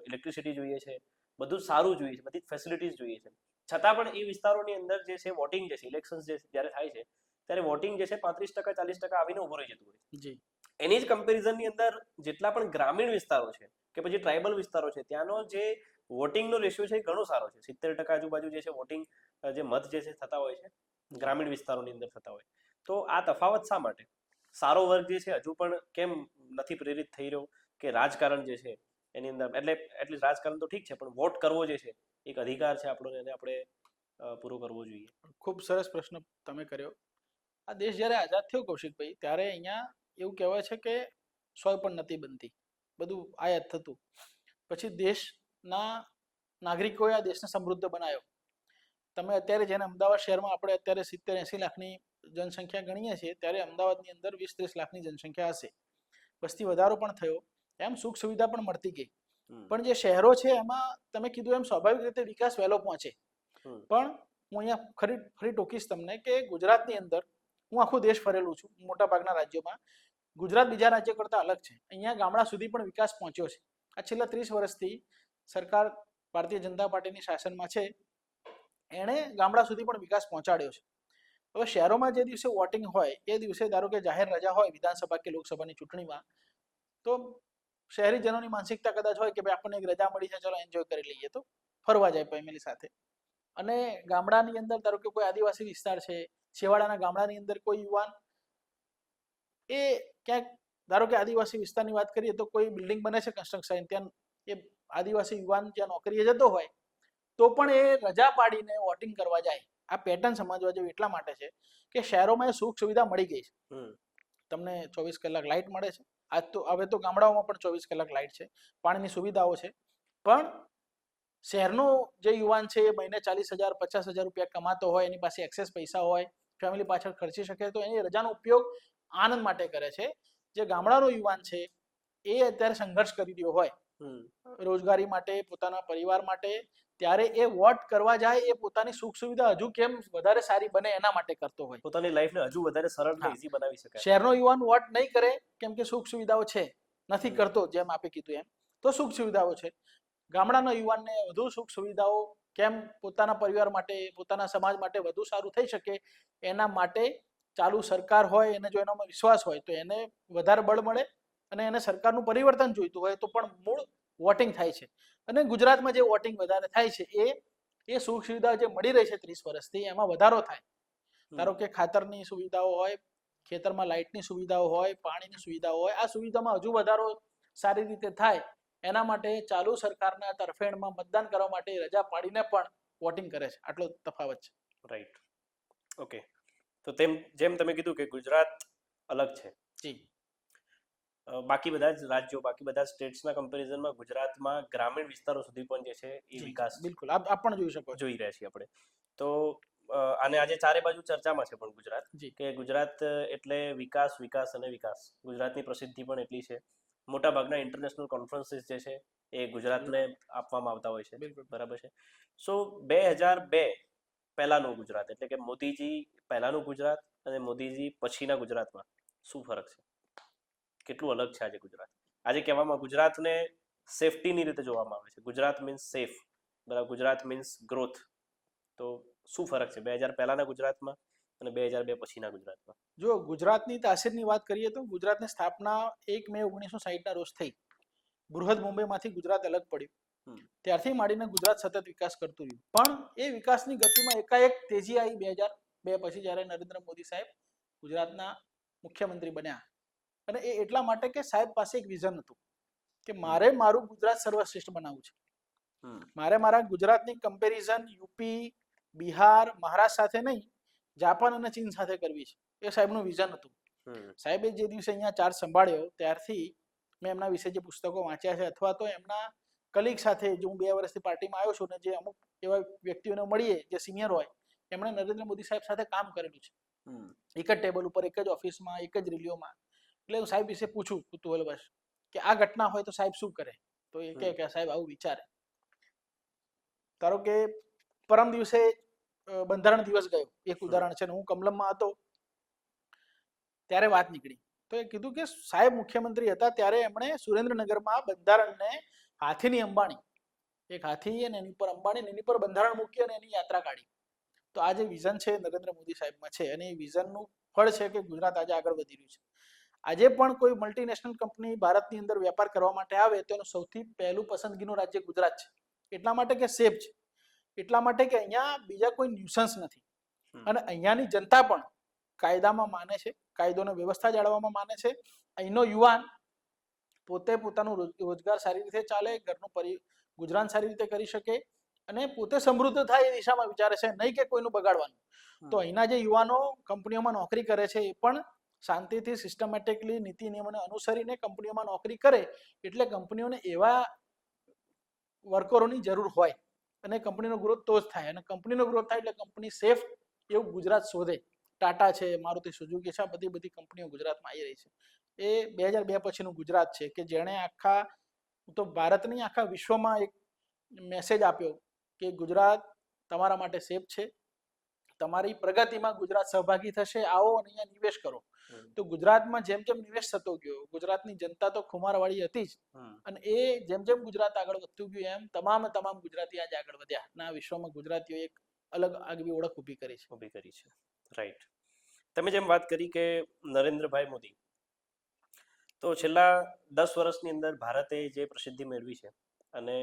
ઇલેક્ટ્રિસિટી જોઈએ છે, બધું સારું જોઈએ છે, બધી ફેસિલિટીઝ જોઈએ છે. છતાં પણ એ વિસ્તારોની અંદર જે છે વોટિંગ જે છે, ઇલેક્શન્સ જે જ્યારે થાય છે ત્યારે વોટિંગ જે છે 35% 40% આવીને ઉભો રહી જતું હોય છે. જી એની જ કમ્પેરિઝનની અંદર જેટલા પણ ગ્રામીણ વિસ્તારો છે કે પછી ટ્રાઇબલ વિસ્તારો છે ત્યાંનો જે વોટિંગનો રેશિયો છે એ ઘણો સારો છે. 70% આજુબાજુ જે છે વોટિંગ જે મત જે છે થતા હોય છે ગ્રામીણ વિસ્તારોની અંદર થતા હોય. તો આ તફાવત શા માટે? સારો વર્ગ જે છે હજુ પણ કેમ નથી પ્રેરિત થઈ રહ્યો કે રાજકારણ જે છે એની અંદર એટલે રાજકારણ તો ઠીક છે પણ વોટ કરવો જે છે એક અધિકાર છે આપણો, એને આપણે પૂરો કરવો જોઈએ. ખૂબ સરસ પ્રશ્ન તમે કર્યો. આ દેશ જ્યારે આઝાદ થયો કૌશિકભાઈ ત્યારે અહીંયા એવું કહેવાય છે કે સોય પણ નથી બનતી, બધું આયાત થતું. પછી દેશના નાગરિકોએ આ દેશને સમૃદ્ધ બનાવ્યો. તમે અત્યારે જેને અમદાવાદ શહેરમાં આપણે અત્યારે 70-80 લાખની જનસંખ્યા ગણીએ છીએ ત્યારે અમદાવાદની અંદર 20-30 લાખની જનસંખ્યા હશે. વસ્તી વધારો પણ થયો, એમ સુખ સુવિધા પણ મળતી ગઈ. પણ જે શહેરો છે એમાં તમે કીધું એમ સ્વાભાવિક રીતે વિકાસ વહેલો પહોંચે. પણ હું અહીંયા ફરી ટોકીશ તમને કે ગુજરાતની અંદર હું આખો દેશ ફરેલું છું, મોટા ભાગના રાજ્યોમાં. ગુજરાત બીજા રાજ્યો કરતાં અલગ છે. અહીંયા ગામડા સુધી પણ વિકાસ પહોંચ્યો છે. આ છેલ્લા 30 વર્ષથી સરકાર ભારતીય જનતા પાર્ટીની શાસનમાં છે, એણે ગામડા સુધી પણ વિકાસ પહોંચાડ્યો છે. હવે શહેરોમાં જે દિવસે વોટિંગ હોય એ દિવસે ધારો કે જાહેર રજા હોય વિધાનસભા કે લોકસભાની ચૂંટણીમાં, તો શહેરીજનોની માનસિકતા કદાચ હોય કે ભાઈ આપણને એક રજા મળી છે, ચલો એન્જોય કરી લઈએ, તો ફરવા જાય ફેમિલી સાથે. અને ગામડાની અંદર ધારો કે કોઈ આદિવાસી વિસ્તાર છે, છેવાડાના ગામડાની અંદર કોઈ યુવાન એ ક્યાંક ધારો કે આદિવાસી વિસ્તારની વાત કરીએ તો કોઈ બિલ્ડિંગ બને છે કન્સ્ટ્રક્શન, ત્યાં એ આદિવાસી યુવાન જ્યાં નોકરીએ જતો હોય તો પણ એ રજા પાડીને વોટિંગ કરવા જાય. આ પેટર્ન સમજવા જેવું એટલા માટે છે કે શહેરોમાં એ સુખ સુવિધા મળી ગઈ છે. તમને 24 કલાક લાઇટ મળે છે. આજ તો હવે તો ગામડાઓમાં પણ 24 કલાક લાઇટ છે, પાણીની સુવિધાઓ છે. પણ શહેરનો જે યુવાન છે એ મહિને 40,000 50,000 રૂપિયા કમાતો હોય, એની પાસે એક્સેસ પૈસા હોય, ફેમિલી પાછળ ખર્ચી શકે, તો એની રજાનો ઉપયોગ આનંદ માટે કરે છે. જે ગામડાનો યુવાન છે એ અત્યારે સંઘર્ષ કરી રહ્યો હોય રોજગારી માટે, પોતાના પરિવાર માટે, ત્યારે એ વોટ કરવા જાય એ પોતાની સુખ સુવિધા હજુ કેમ વધારે સારી બને એના માટે કરતો હોય, પોતાની લાઈફને હજુ વધારે સરળ ને ઈઝી બનાવી શકાય. શહેરનો યુવાન વોટ નહીં કરે કેમ કે સુખ સુવિધાઓ છે, નથી કરતો, જેમ આપે કીધું એમ, તો સુખ સુવિધાઓ છે. ગામડાના યુવાનને વધુ સુખ સુવિધાઓ કેમ પોતાના પરિવાર માટે, પોતાના સમાજ માટે વધુ સારું થઈ શકે એના માટે ચાલુ સરકાર હોય એને જો એનામાં વિશ્વાસ હોય તો એને વધારે બળ મળે, અને એને સરકારનું પરિવર્તન જોઈતું હોય તો પણ મૂળ વોટિંગ થાય છે. અને ગુજરાતમાં જે વોટિંગ વધારે થાય છે એ સુખ સુવિધા જે મળી રહી છે 30 વર્ષથી એમાં વધારો થાય. ધારો કે ખાતરની સુવિધાઓ હોય, ખેતરમાં લાઇટની સુવિધાઓ હોય, પાણીની સુવિધાઓ હોય, આ સુવિધામાં હજુ વધારો સારી રીતે થાય એના માટે ચાલુ સરકારના તરફેણમાં મતદાન કરવા માટે રજા પાડીને પણ વોટિંગ કરે છે. આટલો તફાવત છે. રાઈટ. ઓકે. તો જેમ તમે કીધું કે ગુજરાત અલગ છે. જી. બાકી બધા જ રાજ્યો, બાકી બધા સ્ટેટ્સના કમ્પેરિઝનમાં ગુજરાતમાં ગ્રામીણ વિસ્તારો સુધી પણ જે છે એ વિકાસ બિલકુલ આપ પણ જોઈ શકો, જોઈ રહ્યા છીએ આપણે. તો અને આજે ચારે બાજુ ચર્ચામાં છે પણ ગુજરાત, કે ગુજરાત એટલે વિકાસ, વિકાસ અને વિકાસ. ગુજરાતની પ્રસિદ્ધિ પણ એટલી છે. મોટા ભાગના ઇન્ટરનેશનલ કોન્ફરન્સીસ જે છે એ ગુજરાતને આપવામાં આવતા હોય છે, બરાબર છે. સો 2002 પહેલાનું ગુજરાત એટલે કે મોદીજી પહેલાનું ગુજરાત અને મોદીજી પછીના ગુજરાતમાં શું ફરક છે? કેટલું અલગ છે આજે ગુજરાત? આજે કહેવામાં ગુજરાતને સેફટીની રીતે જોવામાં આવે છે. ગુજરાત મીન્સ સેફ, બરાબર, ગુજરાત મીન્સ ગ્રોથ. તો શું ફરક છે 2000 પહેલાના ગુજરાતમાં અને 2002 પછીના ગુજરાતમાં? જો ગુજરાતની તાસીરની વાત કરીએ તો ગુજરાતની સ્થાપના 1 મે 1960 ના રોજ થઈ. બૃહદ મુંબઈમાંથી ગુજરાત અલગ પડ્યું હમ. ત્યારથી માંડીને ગુજરાત સતત વિકાસ કરતું રહ્યું, પણ એ વિકાસની ગતિમાં એકાએક તેજી આવી 2002 પછી, જ્યારે નરેન્દ્ર મોદી સાહેબ ગુજરાતના મુખ્યમંત્રી બન્યા. અને એ એટલા માટે કે સાહેબ પાસે એક વિઝન હતું કે મારે મારું ગુજરાત સર્વશ્રેષ્ઠ બનાવવું છે. હમ. મારે મારા ગુજરાતની કમ્પેરિઝન યુપી, બિહાર, મહારાષ્ટ્ર સાથે નહીં, જાપાન અને ચીન સાથે કરવી છે. એ સાહેબનું વિઝન હતું. હમ. સાહેબે જે દિવસે અહીંયા ચાર્જ સંભાળ્યો ત્યારથી મેં એમના વિશે જે પુસ્તકો વાંચ્યા છે, અથવા તો એમના કલીગ સાથે જો હું 2 વર્ષથી પાર્ટીમાં આવ્યો છું ને જે અમુક એવા વ્યક્તિઓને મળીએ જે સિનિયર હોય, એમણે નરેન્દ્ર મોદી સાહેબ સાથે કામ કરેલું છે. હમ. એક જ ટેબલ ઉપર, એક જ ઓફિસમાં, એક જ રેલીઓમાં. એટલે હું સાહેબ વિશે પૂછું કુતૂહલવશ કે આ ઘટના હોય તો સાહેબ શું કરે, તો એ કહે કે સાહેબ આવું વિચારે. ધારો કે પરમ દિવસે બંધારણ દિવસ ગયો, એક ઉદાહરણ છે ને, હું કમલમમાં હતો ત્યારે વાત નીકળી, તો એ કીધું કે સાહેબ મુખ્યમંત્રી હતા ત્યારે એમણે સુરેન્દ્રનગરમાં બંધારણને હાથીની અંબાણી, એક હાથી અને એની પર અંબાણી, એની પર બંધારણ મૂકી અને એની યાત્રા કાઢી. તો આ જે વિઝન છે નરેન્દ્ર મોદી સાહેબમાં છે, અને એ વિઝનનું ફળ છે કે ગુજરાત આજે આગળ વધી રહ્યું છે. આજે પણ કોઈ મલ્ટીનેશનલ કંપની ભારતની અંદર વેપાર કરવા માટે આવે તો એનું સૌથી પહેલું પસંદગીનું રાજ્ય ગુજરાત છે. એટલા માટે કે સેફ છે, એટલા માટે કે અહીંયા બીજા કોઈ ન્યુસન્સ નથી, અને અહીંયાની જનતા પણ કાયદામાં માને છે, કાયદોને વ્યવસ્થા જાળવવામાં માને છે. અહીંનો યુવાન પોતે પોતાનું રોજગાર સારી રીતે ચાલે, ઘરનું ગુજરાન સારી રીતે કરી શકે અને પોતે સમૃદ્ધ થાય એ દિશામાં વિચારે છે, નહીં કે કોઈનું બગાડવાનું. તો અહીંના જે યુવાનો કંપનીઓમાં નોકરી કરે છે એ પણ શાંતિથી સિસ્ટમેટિકલી નીતિ નિયમોને અનુસરીને કંપનીઓમાં નોકરી કરે, એટલે કંપનીઓને એવા વર્કરોની જરૂર હોય અને કંપનીનો ગ્રોથ તો જ થાય, અને કંપનીનો ગ્રોથ થાય એટલે કંપની સેફ એવું ગુજરાત શોધે. ટાટા છે, મારુતિ સુઝુકી છે, આ બધી કંપનીઓ ગુજરાતમાં આવી રહી છે. એ 2002 પછીનું ગુજરાત છે કે જેણે આખા તો ભારતની આખા વિશ્વમાં એક મેસેજ આપ્યો કે ગુજરાત તમારા માટે સેફ છે, તમારી પ્રગતિમાં ગુજરાત સહભાગી થશે, આવો અને અહીંયા નિવેશ કરો. તો ગુજરાતમાં જેમ જેમ નિવેશ થતો ગયો, ગુજરાતની જનતા તો ખુમારવાળી હતી જ, અને એ જેમ જેમ ગુજરાત આગળ વધતું ગયું એમ તમામ ગુજરાતી આજે આગળ વધ્યા, અને આ વિશ્વમાં ગુજરાતીઓ એક અલગ આગવી ઓળખ ઊભી કરી છે. રાઈટ. તમે જેમ વાત કરી કે નરેન્દ્રભાઈ મોદી, તો છેલ્લા 10 વર્ષની અંદર ભારતે જે પ્રસિદ્ધિ મેળવી છે અને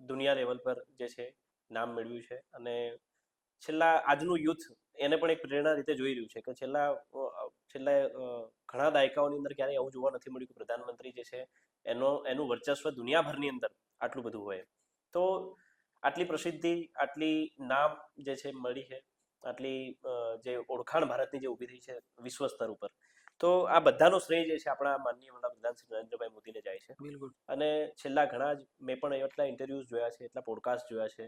દુનિયા લેવલ પર જે છે નામ મેળવ્યું છે, અને છેલ્લા આજનું યુથ એને પણ એક પ્રેરણા રીતે જોઈ રહ્યું છે કે છેલ્લા ઘણા દાયકાઓની અંદર ક્યારેય આવું જોવા નથી મળ્યું કે પ્રધાનમંત્રી જે છે એનું વર્ચસ્વ દુનિયાભરની અંદર આટલું બધું હોય. તો આટલી પ્રસિદ્ધિ, આટલી નામ જે છે મળી છે, આટલી જે ઓળખાણ ભારતની જે ઊભી થઈ છે વિશ્વ સ્તર ઉપર, તો આ બધાનો શ્રેય જે છે આપણા માનનીય વડાપ્રધાન શ્રી નરેન્દ્રભાઈ મોદીને જાય છે. અને છેલ્લા ઘણા જ મેં પણ એટલા ઇન્ટરવ્યુઝ જોયા છે, એટલા પોડકાસ્ટ જોયા છે.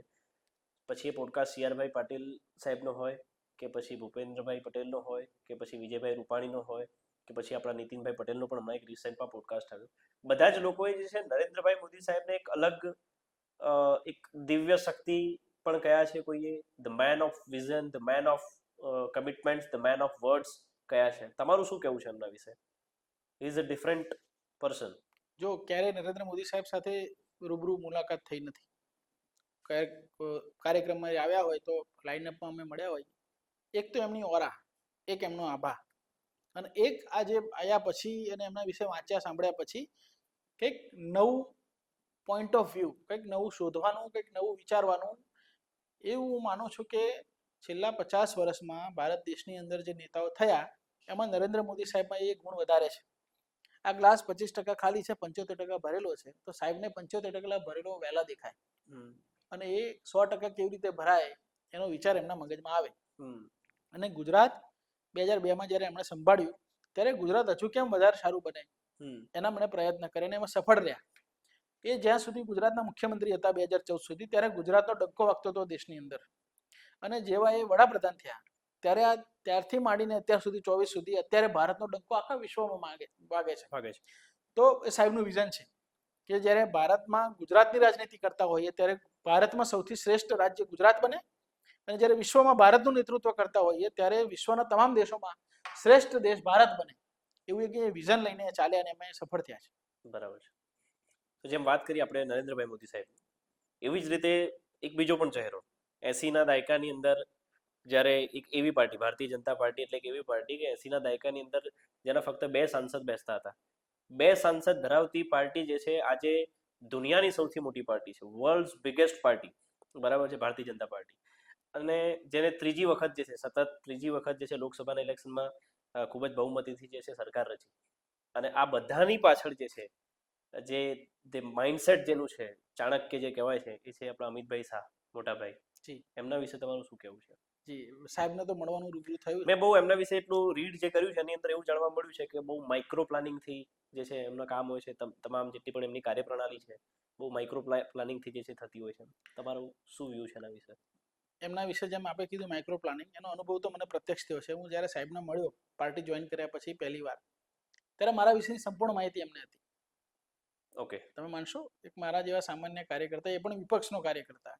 પછી એ પોડકાસ્ટ CR પાટીલ સાહેબનો હોય કે પછી ભૂપેન્દ્રભાઈ પટેલનો હોય કે પછી વિજયભાઈ રૂપાણીનો હોય કે પછી આપણા નીતિનભાઈ પટેલનો પણ હમણાં એક રિસેન્ટમાં પોડકાસ્ટ આવ્યો. બધા જ લોકોએ જે છે નરેન્દ્રભાઈ મોદી સાહેબને એક અલગ એક દિવ્ય શક્તિ પણ કયા છે, કોઈએ the man of vision, the man of commitments, the man of words કયા છે. તમારું શું કહેવું છે એમના વિશે? He is a different person. જો ક્યારેય નરેન્દ્ર મોદી સાહેબ સાથે રૂબરૂ મુલાકાત થઈ નથી, કાર્યક્રમમાં આવ્યા હોય તો લાઇનઅપમાં અમે મળ્યા હોય, એક તો એમની ઓરા, એક એમનો આભા, અને એક આજે આવ્યા પછી અને એમના વિશે વાંચ્યા સાંભળ્યા પછી કંઈક નવું પોઈન્ટ ઓફ વ્યૂ, કંઈક નવું શોધવાનું, કંઈક નવું વિચારવાનું, એવું હું માનું છું કે છેલ્લા 50 વર્ષમાં ભારત દેશની અંદર જે નેતાઓ થયા એમાં નરેન્દ્ર મોદી સાહેબમાં એ ગુણ વધારે છે. આ ગ્લાસ 25% ખાલી છે, 75% ભરેલો છે, તો સાહેબને 75% ભરેલો વહેલા દેખાય, અને એ 100% કેવી રીતે ભરાય એનો વિચાર એમના મગજમાં આવે. અને ગુજરાત 2002માં જ્યારે એમણે સંભાળ્યું ત્યારે ગુજરાત હજુ કેમ વધારે સારું બને એના મને પ્રયત્ન કરે, અને એમાં સફળ રહ્યા. એ જ્યાં સુધી ગુજરાતના મુખ્યમંત્રી હતા 2014 સુધી, ત્યારે ગુજરાતનો ડંકો વાગતો હતો દેશની અંદર, અને જેવા એ વડાપ્રધાન થયા ત્યારે ત્યારથી માંડીને અત્યાર સુધી 24 સુધી અત્યારે ભારતનો ડંકો આખા વિશ્વમાં વાગે છે. તો એ સાહેબનું વિઝન છે કે જ્યારે ભારતમાં ગુજરાતની રાજનીતિ કરતા હોઈએ ત્યારે ભારતમાં સૌથી શ્રેષ્ઠ રાજ્ય ગુજરાત બને, અને જ્યારે વિશ્વમાં ભારતનું નેતૃત્વ કરતા હોઈએ ત્યારે વિશ્વના તમામ દેશોમાં શ્રેષ્ઠ દેશ ભારત બને, એવું એક વિઝન લઈને ચાલ્યા અને એમાં સફળ થયા છે. બરાબર છે. તો જેમ વાત કરી આપણે નરેન્દ્રભાઈ મોદી સાહેબ, એવી જ રીતે એક બીજો પણ ચહેરો 80ના દાયકાની અંદર, જ્યારે એક એવી પાર્ટી, ભારતીય જનતા પાર્ટી એટલે એક એવી પાર્ટી કે 80ના દાયકાની અંદર જેના ફક્ત 2 સાંસદ બેસતા હતા, 2 સાંસદ ધરાવતી પાર્ટી જે છે આજે દુનિયાની સૌથી મોટી પાર્ટી છે, વર્લ્ડ્સ બિગેસ્ટ પાર્ટી, બરાબર છે, ભારતીય જનતા પાર્ટી, અને જેને ત્રીજી વખત જે છે, સતત ત્રીજી વખત જે છે લોકસભાના ઇલેક્શનમાં ખૂબ જ બહુમતીથી જે છે સરકાર રચી. અને આ બધાની પાછળ જે છે જે માઇન્ડસેટ જેનું છે, ચાણક્ય જે કહેવાય છે, એ છે આપણા અમિતભાઈ શાહ, મોટાભાઈ. જી. એમના વિશે તમારું શું કહેવું છે? જી, સાહેબને તો મળવાનું રૂબરૂ થયું. મેં બહુ એમના વિશે એટલું રીડ જે કર્યું છે એની અંદર એવું જાણવા મળ્યું છે કે બહુ માઇક્રો પ્લાનિંગથી જે છે એમના કામ હોય છે, તમામ જેટલી પણ એમની કાર્યપ્રણાલી છે બહુ માઇક્રો પ્લાનિંગથી જે છે થતી હોય છે. તમારું શું વ્યૂ છે એના વિશે? એમના વિશે જેમ આપણે કીધું માઇક્રો પ્લાનિંગ, એનો અનુભવ તો મને પ્રત્યક્ષ થયો છે. હું જ્યારે સાહેબને મળ્યો પાર્ટી જોઈન કર્યા પછી પહેલી વાર, ત્યારે મારા વિશેની સંપૂર્ણ માહિતી એમને હતી. ઓકે. તમે માનશો, એક મારા જેવા સામાન્ય કાર્યકર્તા, એ પણ વિપક્ષનો કાર્યકર્તા,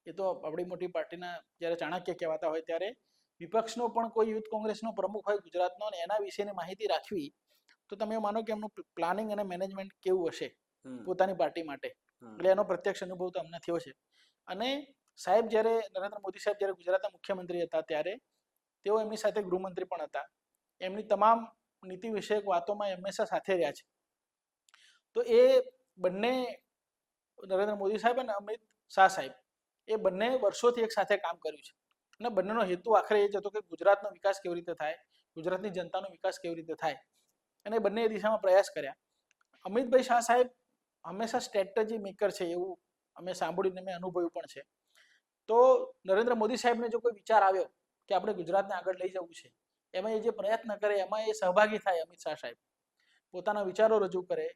એ તો આપણી મોટી પાર્ટીના જ્યારે ચાણક્ય કહેવાતા હોય ત્યારે વિપક્ષનો પણ કોઈ યુથ કોંગ્રેસનો પ્રમુખ હોય ગુજરાતનો અને એના વિશેની માહિતી રાખવી, તો તમે માનો કે એમનું પ્લાનિંગ અને મેનેજમેન્ટ કેવું હશે પોતાની પાર્ટી માટે. એટલે એનો પ્રત્યક્ષ અનુભવ તો અમને થયો છે. અને સાહેબ જ્યારે નરેન્દ્ર મોદી સાહેબ જ્યારે ગુજરાતના મુખ્યમંત્રી હતા ત્યારે તેઓ એમની સાથે ગૃહમંત્રી પણ હતા. એમની તમામ નીતિ વિષયક વાતોમાં હંમેશા સાથે રહ્યા છે. તો એ બંને નરેન્દ્ર મોદી સાહેબ અને અમિત શાહ સાહેબ, એ બંને વર્ષોથી એક સાથે કામ કર્યું છે. અને બંનેનો હેતુ આખરે એ જ હતો કે ગુજરાતનો વિકાસ કેવી રીતે થાય, ગુજરાતની જનતાનો વિકાસ કેવી રીતે થાય, અને બંને એ દિશામાં પ્રયાસ કર્યા. અમિતભાઈ શાહ સાહેબ હંમેશા સ્ટ્રેટેજી મેકર છે એવું અમે સાંભળ્યું, મેં અનુભવ્યું પણ છે. તો નરેન્દ્ર મોદી સાહેબને જો કોઈ વિચાર આવ્યો કે આપણે ગુજરાતને આગળ લઈ જવું છે, એમાં એ જે પ્રયત્ન કરે એમાં એ સહભાગી થાય. અમિત શાહ સાહેબ પોતાના વિચારો રજૂ કરે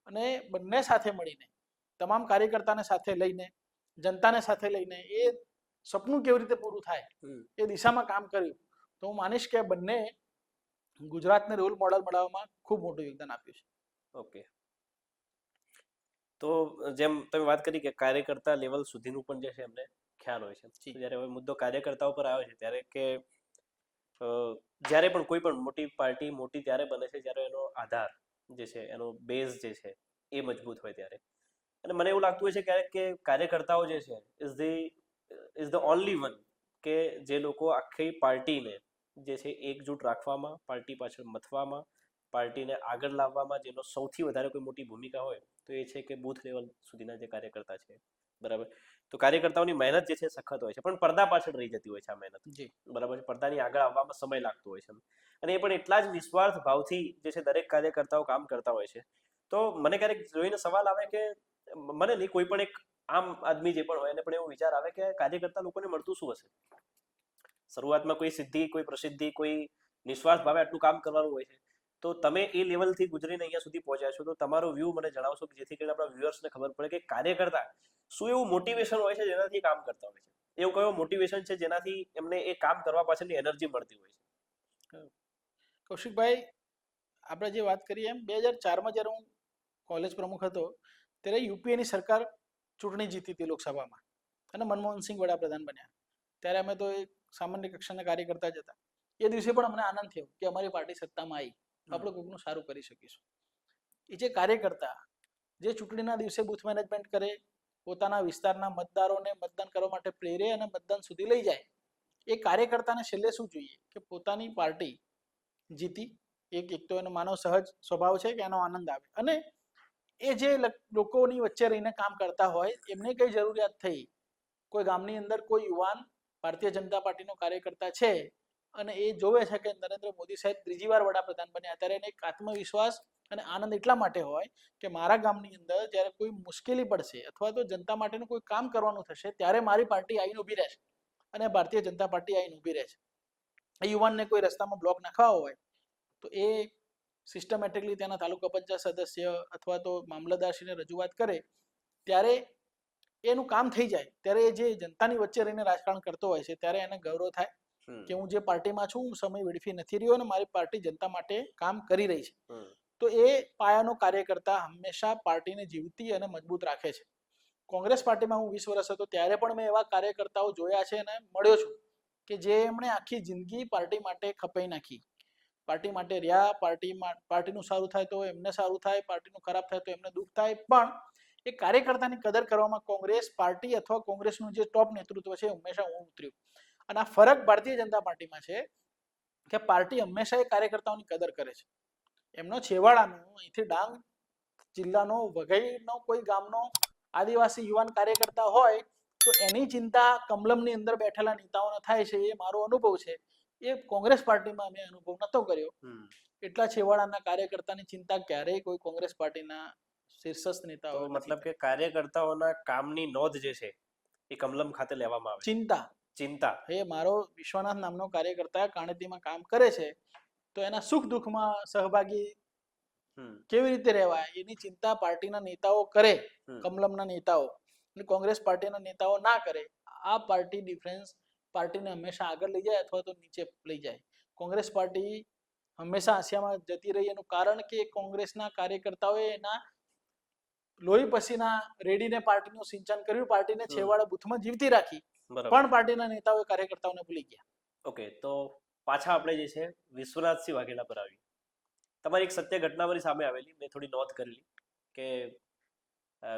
અને બંને સાથે મળીને તમામ કાર્યકર્તાને સાથે લઈને, જનતાને સાથે લઈને એ સપનું કેવી રીતે પૂરું થાય એ દિશામાં કામ કર્યું. તો હું માનીશ કે બંને ગુજરાતને રોલ મોડલ બનાવવામાં ખૂબ મોટું યોગદાન આપ્યું છે. ઓકે. તો જેમ તમે વાત કરી કે કાર્યકર્તા લેવલ સુધીનું પણ જે છે એમને ખ્યાલ હોય છે. જ્યારે હવે મુદ્દો કાર્યકર્તાઓ પર આવ્યો છે ત્યારે કે જ્યારે પણ કોઈ પણ મોટી પાર્ટી મોટી ત્યારે બને છે જ્યારે એનો આધાર જે છે, એનો બેઝ જે છે એ મજબૂત હોય ત્યારે. અને મને એવું લાગતું હોય છે ક્યારેક કે કાર્યકર્તાઓ જે છે ઇઝ ધ ઓનલી વન કે જે લોકો આખી પાર્ટીને જે છે એકજૂટ રાખવામાં, પાર્ટી પાછળ મથવામાં, પાર્ટીને આગળ લાવવામાં જેનો સૌથી વધારે કોઈ મોટી ભૂમિકા હોય તો એ છે કે બૂથ લેવલ સુધીના જે કાર્યકર્તા છે, બરાબર. તો કાર્યકર્તાઓની મહેનત જે છે સખત હોય છે, પણ પડદા પાછળ રહી જતી હોય છે આ મહેનત, બરાબર છે. પડદાની આગળ આવવામાં સમય લાગતો હોય છે, અને એ પણ એટલા જ નિસ્વાર્થ ભાવથી જે છે દરેક કાર્યકર્તાઓ કામ કરતા હોય છે. તો મને ક્યારેક જોઈને સવાલ આવે કે મને નહીં, કોઈ પણ એક આમ આદમી જે પણ હોય એને પણ એવો વિચાર આવે કે કાર્યકર્તા લોકોને મળતું શું હશે? શરૂઆતમાં કોઈ સિદ્ધિ, કોઈ પ્રસિદ્ધિ, કોઈ નિસ્વાર્થ ભાવે આટલું કામ કરવાનું હોય છે. તો તમે એ લેવલથી ગુજરીને અહીંયા સુધી પહોંચ્યા છો, તો તમારો વ્યૂ મને જણાવશો કે જેથી કરીને આપણા વ્યુઅર્સને ખબર પડે કે કાર્યકર્તા શું એવું મોટિવેશન હોય છે જેનાથી કામ કરતા હોય છે? એવું કયો મોટિવેશન છે જેનાથી એમને એ કામ કરવા પાછળની એનર્જી મળતી હોય છે? કૌશિકભાઈ, આપણે જે વાત કરીએ એમ 2004માં જ્યારે હું કોલેજ પ્રમુખ હતો ત્યારે યુપીએની સરકાર ચૂંટણી જીતી હતી લોકસભામાં અને મનમોહનસિંહ વડાપ્રધાન બન્યા. ત્યારે અમે તો એક સામાન્ય કક્ષાના કાર્યકર્તા જ હતા. એ દિવસે પણ અમને આનંદ થયો કે અમારી પાર્ટી સત્તામાં આવી, આપણે કોઈકનું સારું કરી શકીશું. એ જે કાર્યકર્તા જે ચૂંટણીના દિવસે બૂથ મેનેજમેન્ટ કરે, પોતાના વિસ્તારના મતદારોને મતદાન કરવા માટે પ્રેરે અને મતદાન સુધી લઈ જાય, એ કાર્યકર્તાને છેલ્લે શું જોઈએ કે પોતાની પાર્ટી જીતી. એક તો એનો માનવ સહજ સ્વભાવ છે કે એનો આનંદ આવે, અને એ જે લોકોની વચ્ચે રહીને કામ કરતા હોય એમને કઈ જરૂરિયાત થઈ, કોઈ ગામની અંદર કોઈ યુવાન ભારતીય જનતા પાર્ટીનો કાર્યકર્તા છે અને એ જોવે છે કે નરેન્દ્ર મોદી સાહેબ ત્રીજી વાર વડાપ્રધાન બન્યા, ત્યારે એને એક આત્મવિશ્વાસ અને આનંદ એટલા માટે હોય કે મારા ગામની અંદર જ્યારે કોઈ મુશ્કેલી પડશે અથવા તો જનતા માટેનું કોઈ કામ કરવાનું થશે ત્યારે મારી પાર્ટી આવીને ઊભી રહેશે અને ભારતીય જનતા પાર્ટી આવીને ઊભી રહેશે. એ યુવાનને કોઈ રસ્તામાં બ્લોક નાખવા હોય તો એ સિસ્ટમેટિકલી તેના તાલુકા પંચાયત સદસ્ય અથવા તો મામલતદારશ્રીને રજૂઆત કરે ત્યારે એનું કામ થઈ જાય. ત્યારે જે જનતાની વચ્ચે રહીને રાજકારણ કરતો હોય છે ત્યારે એને ગૌરવ થાય કે હું જે પાર્ટીમાં છું હું સમય વેડફી નથી રહ્યો અને મારી પાર્ટી જનતા માટે કામ કરી રહી છે. તો એ પાયાનો કાર્યકર્તા હંમેશા પાર્ટીને જીવતી અને મજબૂત રાખે છે. કોંગ્રેસ પાર્ટીમાં હું 20 વર્ષ હતો ત્યારે પણ મેં એવા કાર્યકર્તાઓ જોયા છે અને મળ્યો છું કે જે એમણે આખી જિંદગી પાર્ટી માટે ખપાઈ નાખી, પાર્ટી માટે રહ્યા, પાર્ટીનું સારું થાય તો એમને સારું થાય, પાર્ટીનું ખરાબ થાય તો એમને દુઃખ થાય, પણ એ કાર્યકર્તાની કદર કરવામાં કોંગ્રેસ પાર્ટી અથવા કોંગ્રેસનું જે ટોપ નેતૃત્વ છે હંમેશા હું ઉતર્યું. અને આ ફરક ભારતીય જનતા પાર્ટીમાં છે કે પાર્ટી હંમેશા એ કાર્યકર્તાઓની કદર કરે છે. એમનો છેવાડાનો અહીંથી ડાંગ જિલ્લાનો વઘઈનો કોઈ ગામનો આદિવાસી યુવાન કાર્યકર્તા હોય તો એની ચિંતા કમલમની અંદર બેઠેલા નેતાઓને થાય છે, એ મારો અનુભવ છે. એ કોંગ્રેસ પાર્ટીમાં મેં અનુભવ નતો કર્યો. એટલા છેવાડાના કાર્યકર્તાની ચિંતા ક્યારેય કોઈ કોંગ્રેસ પાર્ટીના શીર્ષસ્થ નેતાઓ તો મતલબ કે કાર્યકર્તાઓના કામની નોંધ જે છે એ કમલમ ખાતે લેવામાં આવે છે. ચિંતા એ મારો વિશ્વનાથ નામનો કાર્યકર્તા કાણેતીમાં કામ કરે છે, તો એના સુખ દુઃખમાં સહભાગી કેવી રીતે રહેવાય એની ચિંતા પાર્ટીના નેતાઓ કરે, કમલમના નેતાઓ, અને કોંગ્રેસ પાર્ટીના નેતાઓ ના કરે. આ પાર્ટી ડિફરન્સ પાર્ટીને હંમેશા આગળ લઈ જાય અથવા તો નીચે લઈ જાય. કોંગ્રેસ પાર્ટી હંમેશા આસિયામાં જતી રહી એનું કારણ કે કોંગ્રેસના કાર્યકર્તાઓએ એના લોહી પસીના રેડીને પાર્ટીનું સિંચન કર્યું, પાર્ટીને છેવાડા બૂથમાં જીવતી રાખી, પણ પાર્ટીના નેતાઓએ કાર્યકર્તાઓને ભૂલી ગયા. ઓકે, તો પાછા આપણે જે છે વિશ્વનાથસિંહ વાઘેલા પર આવી. તમારી એક સત્ય ઘટના મારી સામે આવેલી, મેં થોડી નોંધ કરેલી કે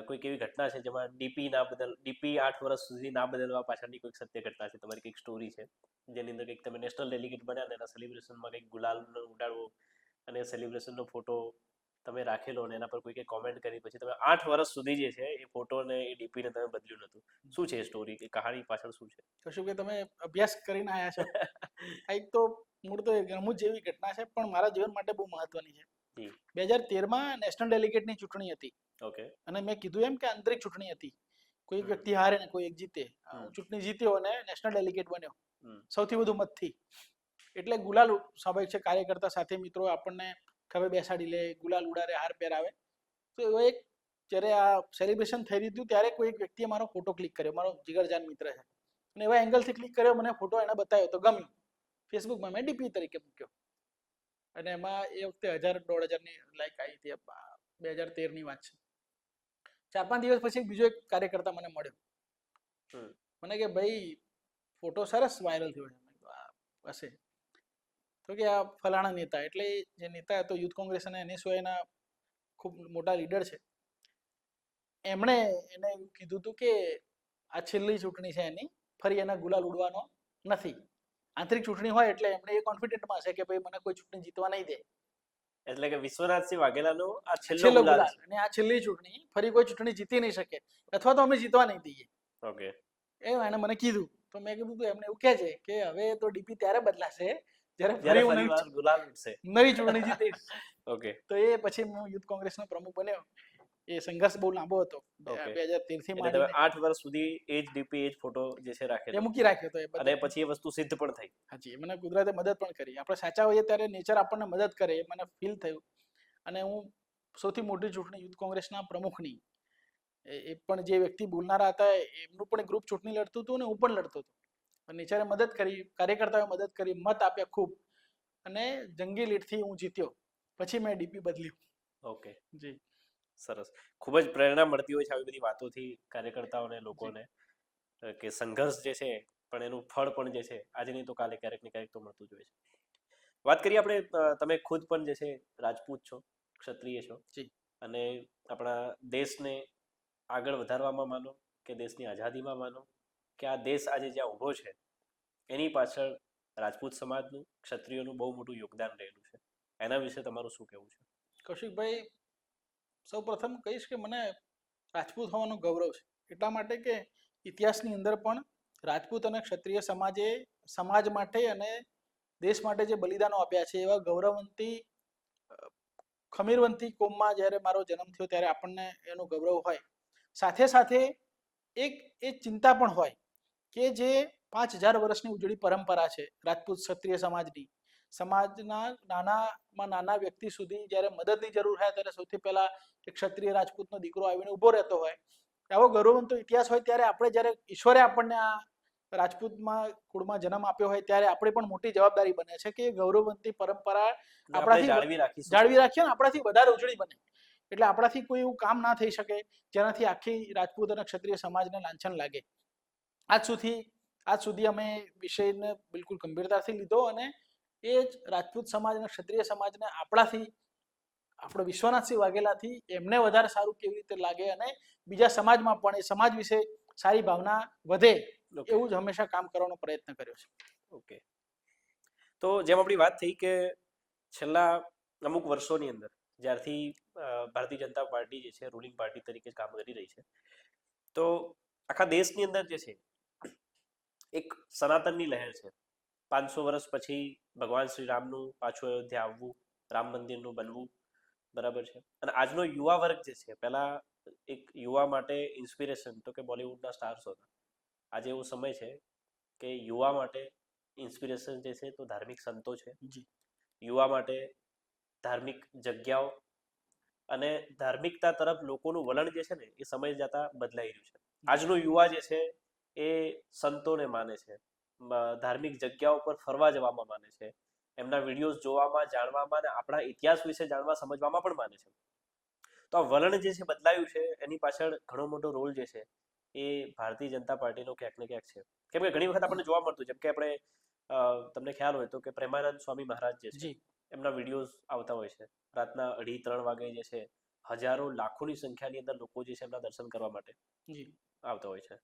કોઈક એવી ઘટના છે જેમાં ડીપી 8 વર્ષ સુધી ના બદલવા પાછળની કોઈક સત્ય ઘટના છે, તમારી કંઈક સ્ટોરી છે જેની અંદર કંઈક તમે નેશનલ ડેલિગેટ બન્યા અને એના સેલિબ્રેશનમાં કંઈક ગુલાલનો ઉડાડવો અને સેલિબ્રેશનનો ફોટો તમે રાખેલો અને એના પર કોઈકે કોમેન્ટ કરી, પછી તમે 8 વર્ષ સુધી જે છે એ ફોટોને એ ડીપીને તમે બદલ્યું નહોતું. શું છે એ સ્ટોરી, કે કહાણી પાછળ શું છે? કશું કે તમે અભ્યાસ કરીને આવ્યા છો. આ એક તો મૂળ તો રમૂજ જેવી ઘટના છે, પણ મારા જીવન માટે બહુ મહત્વની છે. 2013માં નેશનલ ડેલિગેટની ચૂંટણી હતી. ઓકે. અને મેં કીધું એમ કે આંતરિક ચૂંટણી હતી, કોઈ એક વ્યક્તિ હારે ને કોઈ એક જીતે. ચૂંટણી જીત્યો અને નેશનલ ડેલિગેટ બન્યો સૌથી વધુ મતથી. એટલે ગુલાલ સ્વાભાવિક છે, કાર્યકર્તા સાથે મિત્રો આપણને ખભે બેસાડી લે, ગુલાલ ઉડાડે, હાર પહેરાવે. તો એવો એક જ્યારે આ સેલિબ્રેશન થઈ રહ્યું હતું ત્યારે કોઈ એક વ્યક્તિએ મારો ફોટો ક્લિક કર્યો, મારો જીગરજાન મિત્ર છે, અને એવા એંગલથી ક્લિક કર્યો, મને ફોટો એને બતાવ્યો તો ગમ્યું. ફેસબુકમાં મેં ડીપી તરીકે મૂક્યો અને એમાં એ વખતે 1000-1500ની લાઈક આવી હતી. 2013ની વાત છે. 4-5 દિવસ પછી બીજો એક કાર્યકર્તા મને મળ્યો. મને કે ભાઈ ફોટો સરસ વાયરલ થયો છે. હશે તો કે આ ફલાણા નેતા, એટલે જે નેતા હતો યુથ કોંગ્રેસ અને NSYના ખૂબ મોટા લીડર છે, એમણે એને એવું કીધું હતું કે આ છેલ્લી ચૂંટણી છે એની, ફરી એના ગુલાલ ઉડવાનો નથી. આંતરિક ચૂંટણી હોય એટલે એમણે એ કોન્ફિડન્ટમાં છે કે ભાઈ મને કોઈ ચૂંટણી જીતવા નહીં દે. એટલે કે વિશ્વનાથસિંહ વાઘેલાનો આ છેલ્લો ગુલાલ અને આ છેલ્લી ચૂંટણી, ફરી કોઈ ચૂંટણી જીતી નહીં શકે અથવા તો અમે જીતવા નહીં દઈએ. ઓકે. એને મને કીધું તો મેં કીધું તો એમને એવું કહે છે કે હવે તો ડીપી ત્યારે બદલાશે જ્યારે ગુલાલ ઉડશે, નવી ચૂંટણી જીતીશ. ઓકે. તો એ પછી હું યુથ કોંગ્રેસનો પ્રમુખ બન્યો. એ સંઘર્ષ બહુ લાંબો હતો. 2013થી માંડીને 8 વર્ષ સુધી એ જ ડીપી, એ જ ફોટો જે છે રાખેલો, એ મૂકી રાખ્યો તો. અને પછી એ વસ્તુ સિદ્ધ પણ થઈ. હાજી, મને કુદરતે મદદ પણ કરી. આપણે સાચા હોઈએ ત્યારે નેચર આપણને મદદ કરે, એ મને ફીલ થયું. અને હું સૌથી મોટી ચૂંટણી યુથ કોંગ્રેસના પ્રમુખની, એ પણ જે વ્યક્તિ બોલનારા હતા એમનું પણ ગ્રુપ ચૂંટણી લડતું હતું અને હું પણ લડતો હતો. નેચરે મદદ કરી, કાર્યકર્તાઓએ મદદ કરી, મત આપ્યા ખૂબ, અને જંગી લીડથી હું જીત્યો. પછી મેં ડીપી બદલ્યું. ઓકે જી, સરસ. ખૂબ જ પ્રેરણા મળતી હોય છે આવી બધી વાતોથી કાર્યકર્તાઓને, લોકોને, કે સંઘર્ષ જે છે પણ એનું ફળ પણ જે છે આજે નહીં તો કાલે ક્યારેક ને ક્યારેક તો મળતું જ હોય છે. વાત કરીએ આપણે, તમે ખુદ પણ જે છે રાજપૂત છો, ક્ષત્રિય છો, અને આપણા દેશને આગળ વધારવામાં માનો કે દેશની આઝાદીમાં માનો કે આ દેશ આજે જ્યાં ઊભો છે એની પાછળ રાજપૂત સમાજનું, ક્ષત્રિયોનું બહુ મોટું યોગદાન રહેલું છે. એના વિશે તમારું શું કહેવું છે? કૌશિકભાઈ, સૌ પ્રથમ કહીશ કે મને રાજપૂત હોવાનું ગૌરવ છે, એટલા માટે કે ઇતિહાસની અંદર પણ રાજપૂત અને ક્ષત્રિય સમાજે સમાજ માટે અને દેશ માટે જે બલિદાનો આપ્યા છે, એવા ગૌરવવંતી ખમીરવંતી કોમમાં જ્યારે મારો જન્મ થયો ત્યારે આપણને એનું ગૌરવ હોય. સાથે સાથે એક એ ચિંતા પણ હોય કે જે 5000 વર્ષની ઉજળી પરંપરા છે રાજપૂત ક્ષત્રિય સમાજની, સમાજના નાનામાં નાના વ્યક્તિ સુધી જ્યારે મદદની જરૂર હોય ત્યારે સૌથી પહેલા એક ક્ષત્રિય રાજપૂતનો દીકરો આવીને ઊભો રહેતો હોય. આવો ગૌરવવંતો ઇતિહાસ હોય ત્યારે આપણે જ્યારે ઈશ્વરે આપણને આ રાજપૂતમાં કુળમાં જન્મ આપ્યો હોય ત્યારે આપણે પણ મોટી જવાબદારી બને છે કે ગૌરવવંતી પરંપરા આપણાથી જાળવી રાખીએ ને આપણાથી વધારે ઉજળી બને. એટલે આપણાથી કોઈ એવું કામ ના થઈ શકે જેનાથી આખી રાજપૂત અને ક્ષત્રિય સમાજને લાંછન લાગે. આજ સુધી અમે વિષયને બિલકુલ ગંભીરતાથી લીધો અને એ જ રાજપૂત સમાજ અને ક્ષત્રિય સમાજને આપણાથી, આપણે વિશ્વનાથસિંહ વાઘેલાથી એમને વધારે સારું કેવી રીતે લાગે અને બીજા સમાજમાં પણ એ સમાજ વિશે સારી ભાવના વધે, એવું જ હંમેશા કામ કરવાનો પ્રયત્ન કર્યો છે. ઓકે. તો જેમ આપણી વાત થઈ કે છેલ્લા અમુક વર્ષોની અંદર જ્યારથી ભારતીય જનતા પાર્ટી જે છે રૂલિંગ પાર્ટી તરીકે કામ કરી રહી છે. તો આખા દેશની અંદર જે છે એક સનાતનની લહેર છે. 500 વર્ષ પછી ભગવાન શ્રી રામનું પાછું અયોધ્યા આવવું, રામ મંદિરનું બનવું, બરાબર છે. અને આજનો યુવા વર્ગ જે છે, પહેલા એક યુવા માટે ઇન્સ્પિરેશન તો કે બોલિવૂડના સ્ટાર્સ હતા. આજે એવો સમય છે કે યુવા માટે ઇન્સ્પિરેશન જે છે તો ધાર્મિક સંતો છે. યુવા માટે ધાર્મિક જગ્યાઓ અને ધાર્મિકતા તરફ લોકોનું વલણ જે છે ને એ સમય જતા બદલાઈ રહ્યું છે. આજનો યુવા જે છે એ સંતોને માને છે, ધાર્મિક જગ્યાઓ પર ફરવા જવામાં માને છે, એમના વિડીયોઝ જોવામાં, જાણવામાં અને આપણા ઇતિહાસ વિશે જાણવા સમજવામાં પણ માને છે. તો આ વલણ જે છે બદલાયું છે, એની પાછળ ઘણો મોટો રોલ જે છે એ ભારતીય જનતા પાર્ટીનો ક્યાંક ને ક્યાંક છે. કેમ કે ઘણી વખત આપણને જોવા મળતું, જેમ કે આપણે તમને ખ્યાલ હોય તો કે પ્રેમાનંદ સ્વામી મહારાજ જે છે એમના વિડીયોઝ આવતા હોય છે. રાતના 2:30-3 વાગે જે છે હજારો લાખોની સંખ્યાની અંદર લોકો જે છે એમના દર્શન કરવા માટે આવતા હોય છે.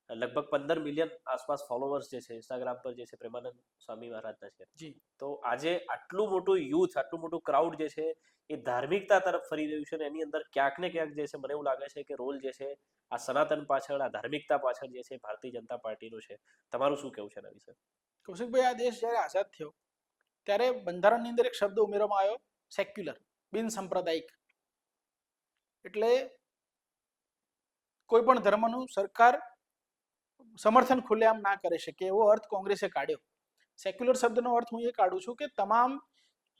લગભગ 15 મિલિયન આસપાસ ફોલોવર્સ જે છે ઇન્સ્ટાગ્રામ પર જે છે પ્રેમાનંદ સ્વામી મહારાજના છે. તો આજે આટલું મોટું યુથ, આટલું મોટું ક્રાઉડ જે છે એ ધાર્મિકતા તરફ ફરી રહ્યું છે. અને એની અંદર ક્યાંક ને ક્યાંક જે છે મને એવું લાગે છે કે રોલ જે છે આ સનાતન પાછળ, આ ધાર્મિકતા પાછળ જે છે ભારતીય જનતા પાર્ટીનું છે. તમારું શું કહેવું છે એના વિશે? કૌશિકભાઈ, આ દેશ જ્યારે આઝાદ થયો ત્યારે બંધારણની અંદર એક શબ્દ ઉમેરવામાં આવ્યો, સેક્યુલર, બિન સાંપ્રદાયિક. એટલે કોઈ પણ ધર્મનું સરકાર સમર્થન ખુલ્લેઆમ ના કરી શકે એવો અર્થ કોંગ્રેસે કાઢ્યો. સેક્યુલર શબ્દનો અર્થ હું એ કાઢું છું કે તમામ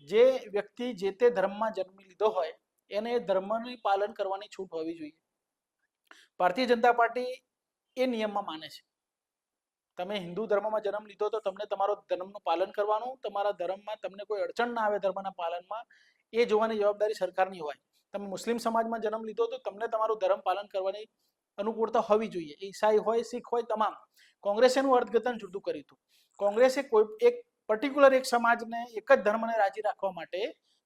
જે વ્યક્તિ જે તે ધર્મમાં જન્મ લીધો હોય એને એ ધર્મનું પાલન કરવાની છૂટ હોવી જોઈએ. ભારતીય જનતા પાર્ટી એ નિયમમાં માને છે. તમે હિન્દુ ધર્મમાં જન્મ લીધો તો તમને તમારો ધર્મનું પાલન કરવાનું, તમારા ધર્મમાં તમને કોઈ અડચણ ના આવે ધર્મના પાલનમાં એ જોવાની જવાબદારી સરકારની હોય. તમે મુસ્લિમ સમાજમાં જન્મ લીધો તો તમને તમારું ધર્મ પાલન કરવાની અનુકૂળતા હોવી જોઈએ. ઈસાઈ હોય, શીખ હોય, તમામ. કોંગ્રેસે એનું અર્થઘટન જુદું કર્યું હતું. કોંગ્રેસે કોઈ એક પર્ટિક્યુલર એક સમાજને, એક જ ધર્મને રાજી રાખવા માટે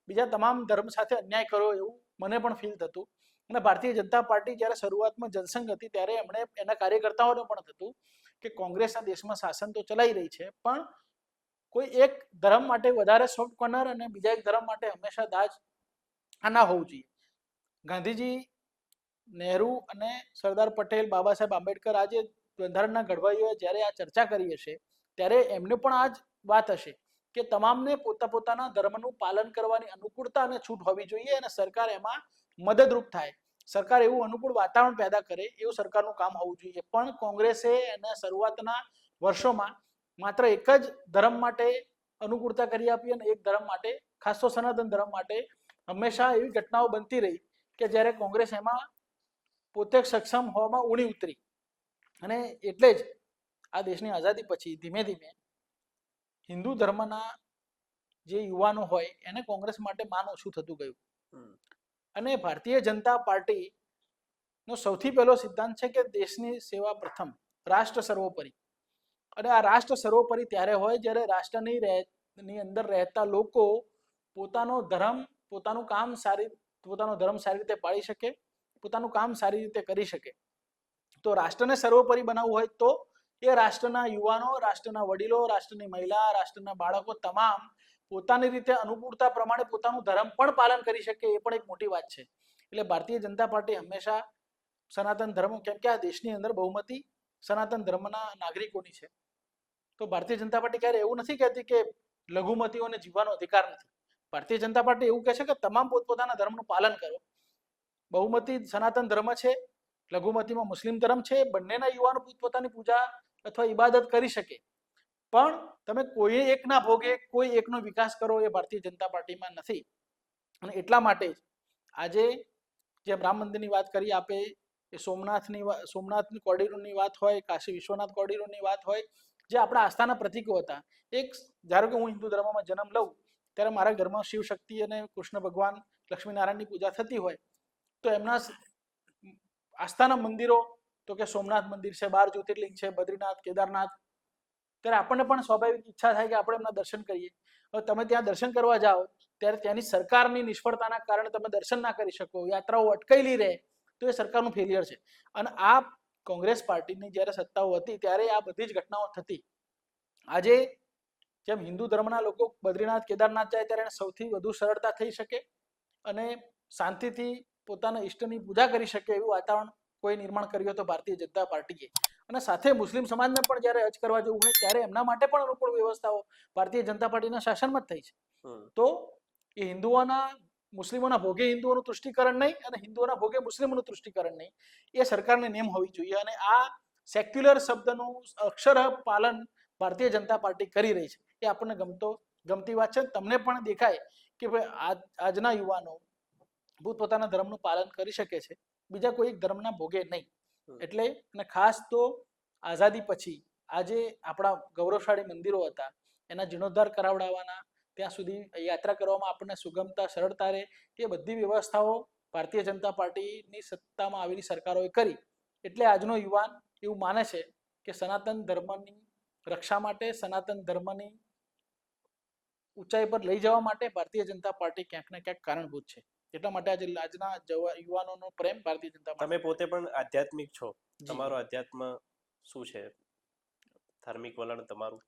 બીજા તમામ ધર્મ સાથે અન્યાય કર્યો એવું મને પણ ફીલ થતું. અને ભારતીય જનતા પાર્ટી જ્યારે શરૂઆતમાં જનસંઘ હતી ત્યારે એમણે એના કાર્યકર્તાઓને પણ થતું કે કોંગ્રેસના દેશમાં શાસન તો ચલાવી રહી છે પણ કોઈ એક ધર્મ માટે વધારે સોફ્ટ કોર્નર અને બીજા એક ધર્મ માટે હંમેશા દાજ આ ના હોવું જોઈએ. ગાંધીજી, નહેરુ અને સરદાર પટેલ, બાબા સાહેબ આંબેડકર, આજે બંધારણના ઘડવૈયાઓએ જ્યારે આ ચર્ચા કરી હશે ત્યારે એમને પણ આ જ વાત હશે કે તમામને પોતાના ધર્મનું પાલન કરવાની અનુકૂળતા અને છૂટ હોવી જોઈએ અને સરકાર એમાં મદદરૂપ થાય. સરકાર એવું અનુકૂળ વાતાવરણ પેદા કરે એવું સરકારનું કામ હોવું જોઈએ. પણ કોંગ્રેસે એના શરૂઆતના વર્ષોમાં માત્ર એક જ ધર્મ માટે અનુકૂળતા કરી આપી અને એક ધર્મ માટે, ખાસ તો સનાતન ધર્મ માટે હંમેશા એવી ઘટનાઓ બનતી રહી કે જ્યારે કોંગ્રેસ એમાં પોતે સક્ષમ હોવામાં ઊણી ઉતરી. અને એટલે જ આ દેશની આઝાદી પછી ધીમે ધીમે હિન્દુ ધર્મના જે યુવાનો હોય એને કોંગ્રેસ માટે માન ઓછું થતું ગયું. અને ભારતીય જનતા પાર્ટીનો સૌથી પહેલો સિદ્ધાંત છે કે દેશની સેવા પ્રથમ, રાષ્ટ્ર સર્વોપરી. અને આ રાષ્ટ્ર સર્વોપરી ત્યારે હોય જ્યારે રાષ્ટ્રની અંદર રહેતા લોકો પોતાનો ધર્મ સારી રીતે પાળી શકે, પોતાનું કામ સારી રીતે કરી શકે. તો રાષ્ટ્રને સર્વોપરી બનાવવું હોય તો એ રાષ્ટ્રના યુવાનો, રાષ્ટ્રના વડીલો, રાષ્ટ્રની મહિલા, રાષ્ટ્રના બાળકો તમામ પોતાની રીતે અનુકૂળતા પ્રમાણે પોતાનું ધર્મ પણ પાલન કરી શકે એ પણ એક મોટી વાત છે. એટલે ભારતીય જનતા પાર્ટી હંમેશા સનાતન ધર્મ, કેમ કે આ દેશની અંદર બહુમતી સનાતન ધર્મના નાગરિકોની છે, તો ભારતીય જનતા પાર્ટી ક્યારે એવું નથી કહેતી કે લઘુમતીઓને જીવવાનો અધિકાર નથી. ભારતીય જનતા પાર્ટી એવું કહે છે કે તમામ પોતપોતાના ધર્મનું પાલન કરો. બહુમતી સનાતન ધર્મ છે, લઘુમતીમાં મુસ્લિમ ધર્મ છે, બંનેના યુવાનો પોતપોતાની પૂજા અથવા ઇબાદત કરી શકે, પણ તમે કોઈ એકના ભોગે કોઈ એકનો વિકાસ કરો એ ભારતીય જનતા પાર્ટીમાં નથી. અને એટલા માટે જ આજે જેમ રામ મંદિરની વાત કરી આપે, એ સોમનાથ કોરિડોરની વાત હોય, કાશી વિશ્વનાથ કોરિડોરની વાત હોય, જે આપણા આસ્થાના પ્રતીકો હતા. એક ધારો કે હું હિન્દુ ધર્મમાં જન્મ લઉં ત્યારે મારા ઘરમાં શિવ શક્તિ અને કૃષ્ણ ભગવાન, લક્ષ્મીનારાયણની પૂજા થતી હોય તો એમના આસ્થાના મંદિરો તો કે સોમનાથ મંદિર છે, 12 જ્યોતિર્લિંગ છે, બદ્રીનાથ, કેદારનાથ, ત્યારે આપણને પણ સ્વાભાવિક ઈચ્છા થાય કે આપણે એમના દર્શન કરીએ. હવે તમે ત્યાં દર્શન કરવા જાઓ ત્યારે ત્યાંની સરકારની નિષ્ફળતાના કારણે તમે દર્શન ના કરી શકો, યાત્રાઓ અટકેલી રહે, તો એ સરકારનું ફેલિયર છે. અને આ કોંગ્રેસ પાર્ટીની જ્યારે સત્તાઓ હતી ત્યારે આ બધી જ ઘટનાઓ થતી. આજે જેમ હિન્દુ ધર્મના લોકો બદ્રીનાથ, કેદારનાથ જાય ત્યારે સૌથી વધુ સરળતા થઈ શકે અને શાંતિથી પોતાના ઈષ્ટની પૂજા કરી શકે એવું વાતાવરણ કોઈ નિર્માણ કર્યું તો ભારતીય જનતા પાર્ટીએ. અને સાથે મુસ્લિમ સમાજને પણ જ્યારે હજ કરવા જવું હોય ત્યારે એમના માટે પણ અનુકૂળ વ્યવસ્થાઓ ભારતીય જનતા પાર્ટીના શાસનમાં જ થઈ છે. તો એ હિન્દુઓના મુસ્લિમોના ભોગે હિન્દુઓનું તુષ્ટિકરણ નહીં અને હિન્દુઓના ભોગે મુસ્લિમોનું તુષ્ટિકરણ નહીં, એ સરકારને નેમ હોવી જોઈએ. અને આ સેક્યુલર શબ્દનું અક્ષર પાલન ભારતીય જનતા પાર્ટી કરી રહી છે. એ આપણને ગમતી વાત છે. તમને પણ દેખાય કે ભાઈ આજના યુવાનો પોતાના ધર્મનું પાલન કરી શકે છે, બીજા કોઈ એક ધર્મના ભોગે નહીં. એટલે અને ખાસ તો આઝાદી પછી આજે આપણા ગૌરવશાળી મંદિરો હતા એના જીર્ણોદ્ધાર કરાવડાવવાના, ત્યાં સુધી યાત્રા કરવામાં આપણને સુગમતા સરળતા રહે, એ બધી વ્યવસ્થાઓ ભારતીય જનતા પાર્ટીની સત્તામાં આવેલી સરકારોએ કરી. એટલે આજનો યુવાન એવું માને છે કે સનાતન ધર્મની રક્ષા માટે, સનાતન ધર્મની ઊંચાઈ પર લઈ જવા માટે ભારતીય જનતા પાર્ટી ક્યાંક ને ક્યાંક કારણભૂત છે. એટલા માટે આજે આજના યુવાનોનો પ્રેમ ભારતીય જનતા પાર્ટી. તમે પોતે પણ આધ્યાત્મિક છો, તમારો અધ્યાત્મ શું છે, ધાર્મિક વલણ તમારું?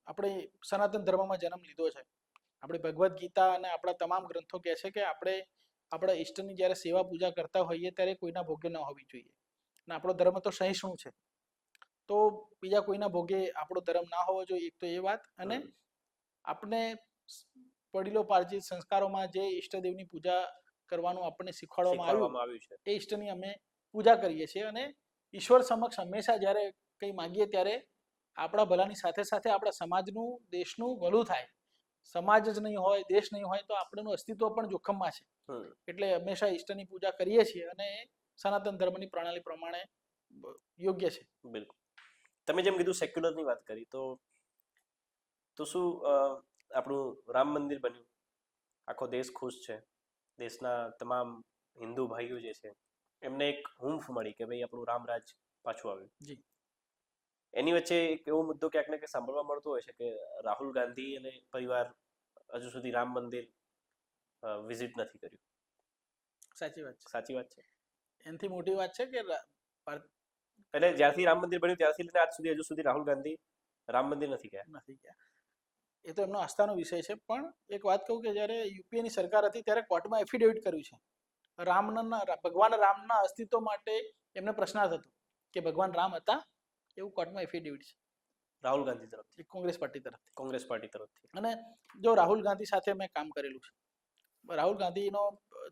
આપણે સનાતન ધર્મમાં જન્મ લીધો છે. આપણે ભગવદ્ ગીતા અને આપણા તમામ ગ્રંથો કહે છે કે આપણે આપણા ઈષ્ટની જ્યારે સેવા પૂજા કરતા હોઈએ ત્યારે કોઈના ભોગે ન હોવી જોઈએ. અને આપણો ધર્મ તો સહિષ્ણુ છે, તો બીજા કોઈના ભોગે આપણો ધર્મ ના હોવો જોઈએ. એક તો એ વાત. અને આપણે વડીલો પાર્જિત સંસ્કારોમાં જે ઈષ્ટદેવની પૂજા કરવાનું આપણને શીખવાડવામાં આવ્યું છે, એ ઈષ્ટની અમે પૂજા કરીએ છીએ. અને ઈશ્વર સમક્ષ હંમેશા જ્યારે કંઈ માંગીએ ત્યારે આપણા ભલાની સાથે સાથે આપણા સમાજનું, દેશનું ભલું થાય. સમાજ જ નહીં હોય, દેશ નહીં હોય તો આપણું અસ્તિત્વ પણ જોખમમાં છે. એટલે હંમેશા ઈષ્ટની પૂજા કરીએ છીએ અને સનાતન ધર્મની પ્રણાલી પ્રમાણે યોગ્ય છે. બિલકુલ. તમે જેમ કીધું સેક્યુલરની વાત કરી, તો શું આપણું રામ મંદિર બન્યું, આખો દેશ ખુશ છે, દેશના તમામ હિન્દુ ભાઈઓ જે છે એમને એક હૂંફ મળી કે ભાઈ આપણું રામરાજ પાછું આવ્યું. જી. એની વચ્ચે એક એવો મુદ્દો ક્યાંક ને ક્યાંક સાંભળવા મળતો હોય છે કે રાહુલ ગાંધી અને પરિવાર હજુ સુધી રામ મંદિર વિઝિટ નથી કર્યું. સાચી વાત છે. સાચી વાત છે. એનાથી મોટી વાત છે કે એટલે જ્યારથી રામ મંદિર બન્યું ત્યારથી લઈને આજ સુધી હજુ સુધી રાહુલ ગાંધી રામ મંદિર નથી ગયા. એ તો એમનો આસ્થાનો વિષય છે. પણ એક વાત કહું કે જ્યારે યુપીએની સરકાર હતી ત્યારે કોર્ટમાં એફિડેવિટ કર્યું છે. ભગવાન રામના અસ્તિત્વ માટે એમને પ્રશ્નાર્થ હતો કે ભગવાન રામ હતા, એવું કોર્ટમાં એફિડેવિટ છે. રાહુલ ગાંધી તરફથી, કોંગ્રેસ પાર્ટી તરફથી. અને જો રાહુલ ગાંધી સાથે મેં કામ કરેલું છે. રાહુલ ગાંધીનો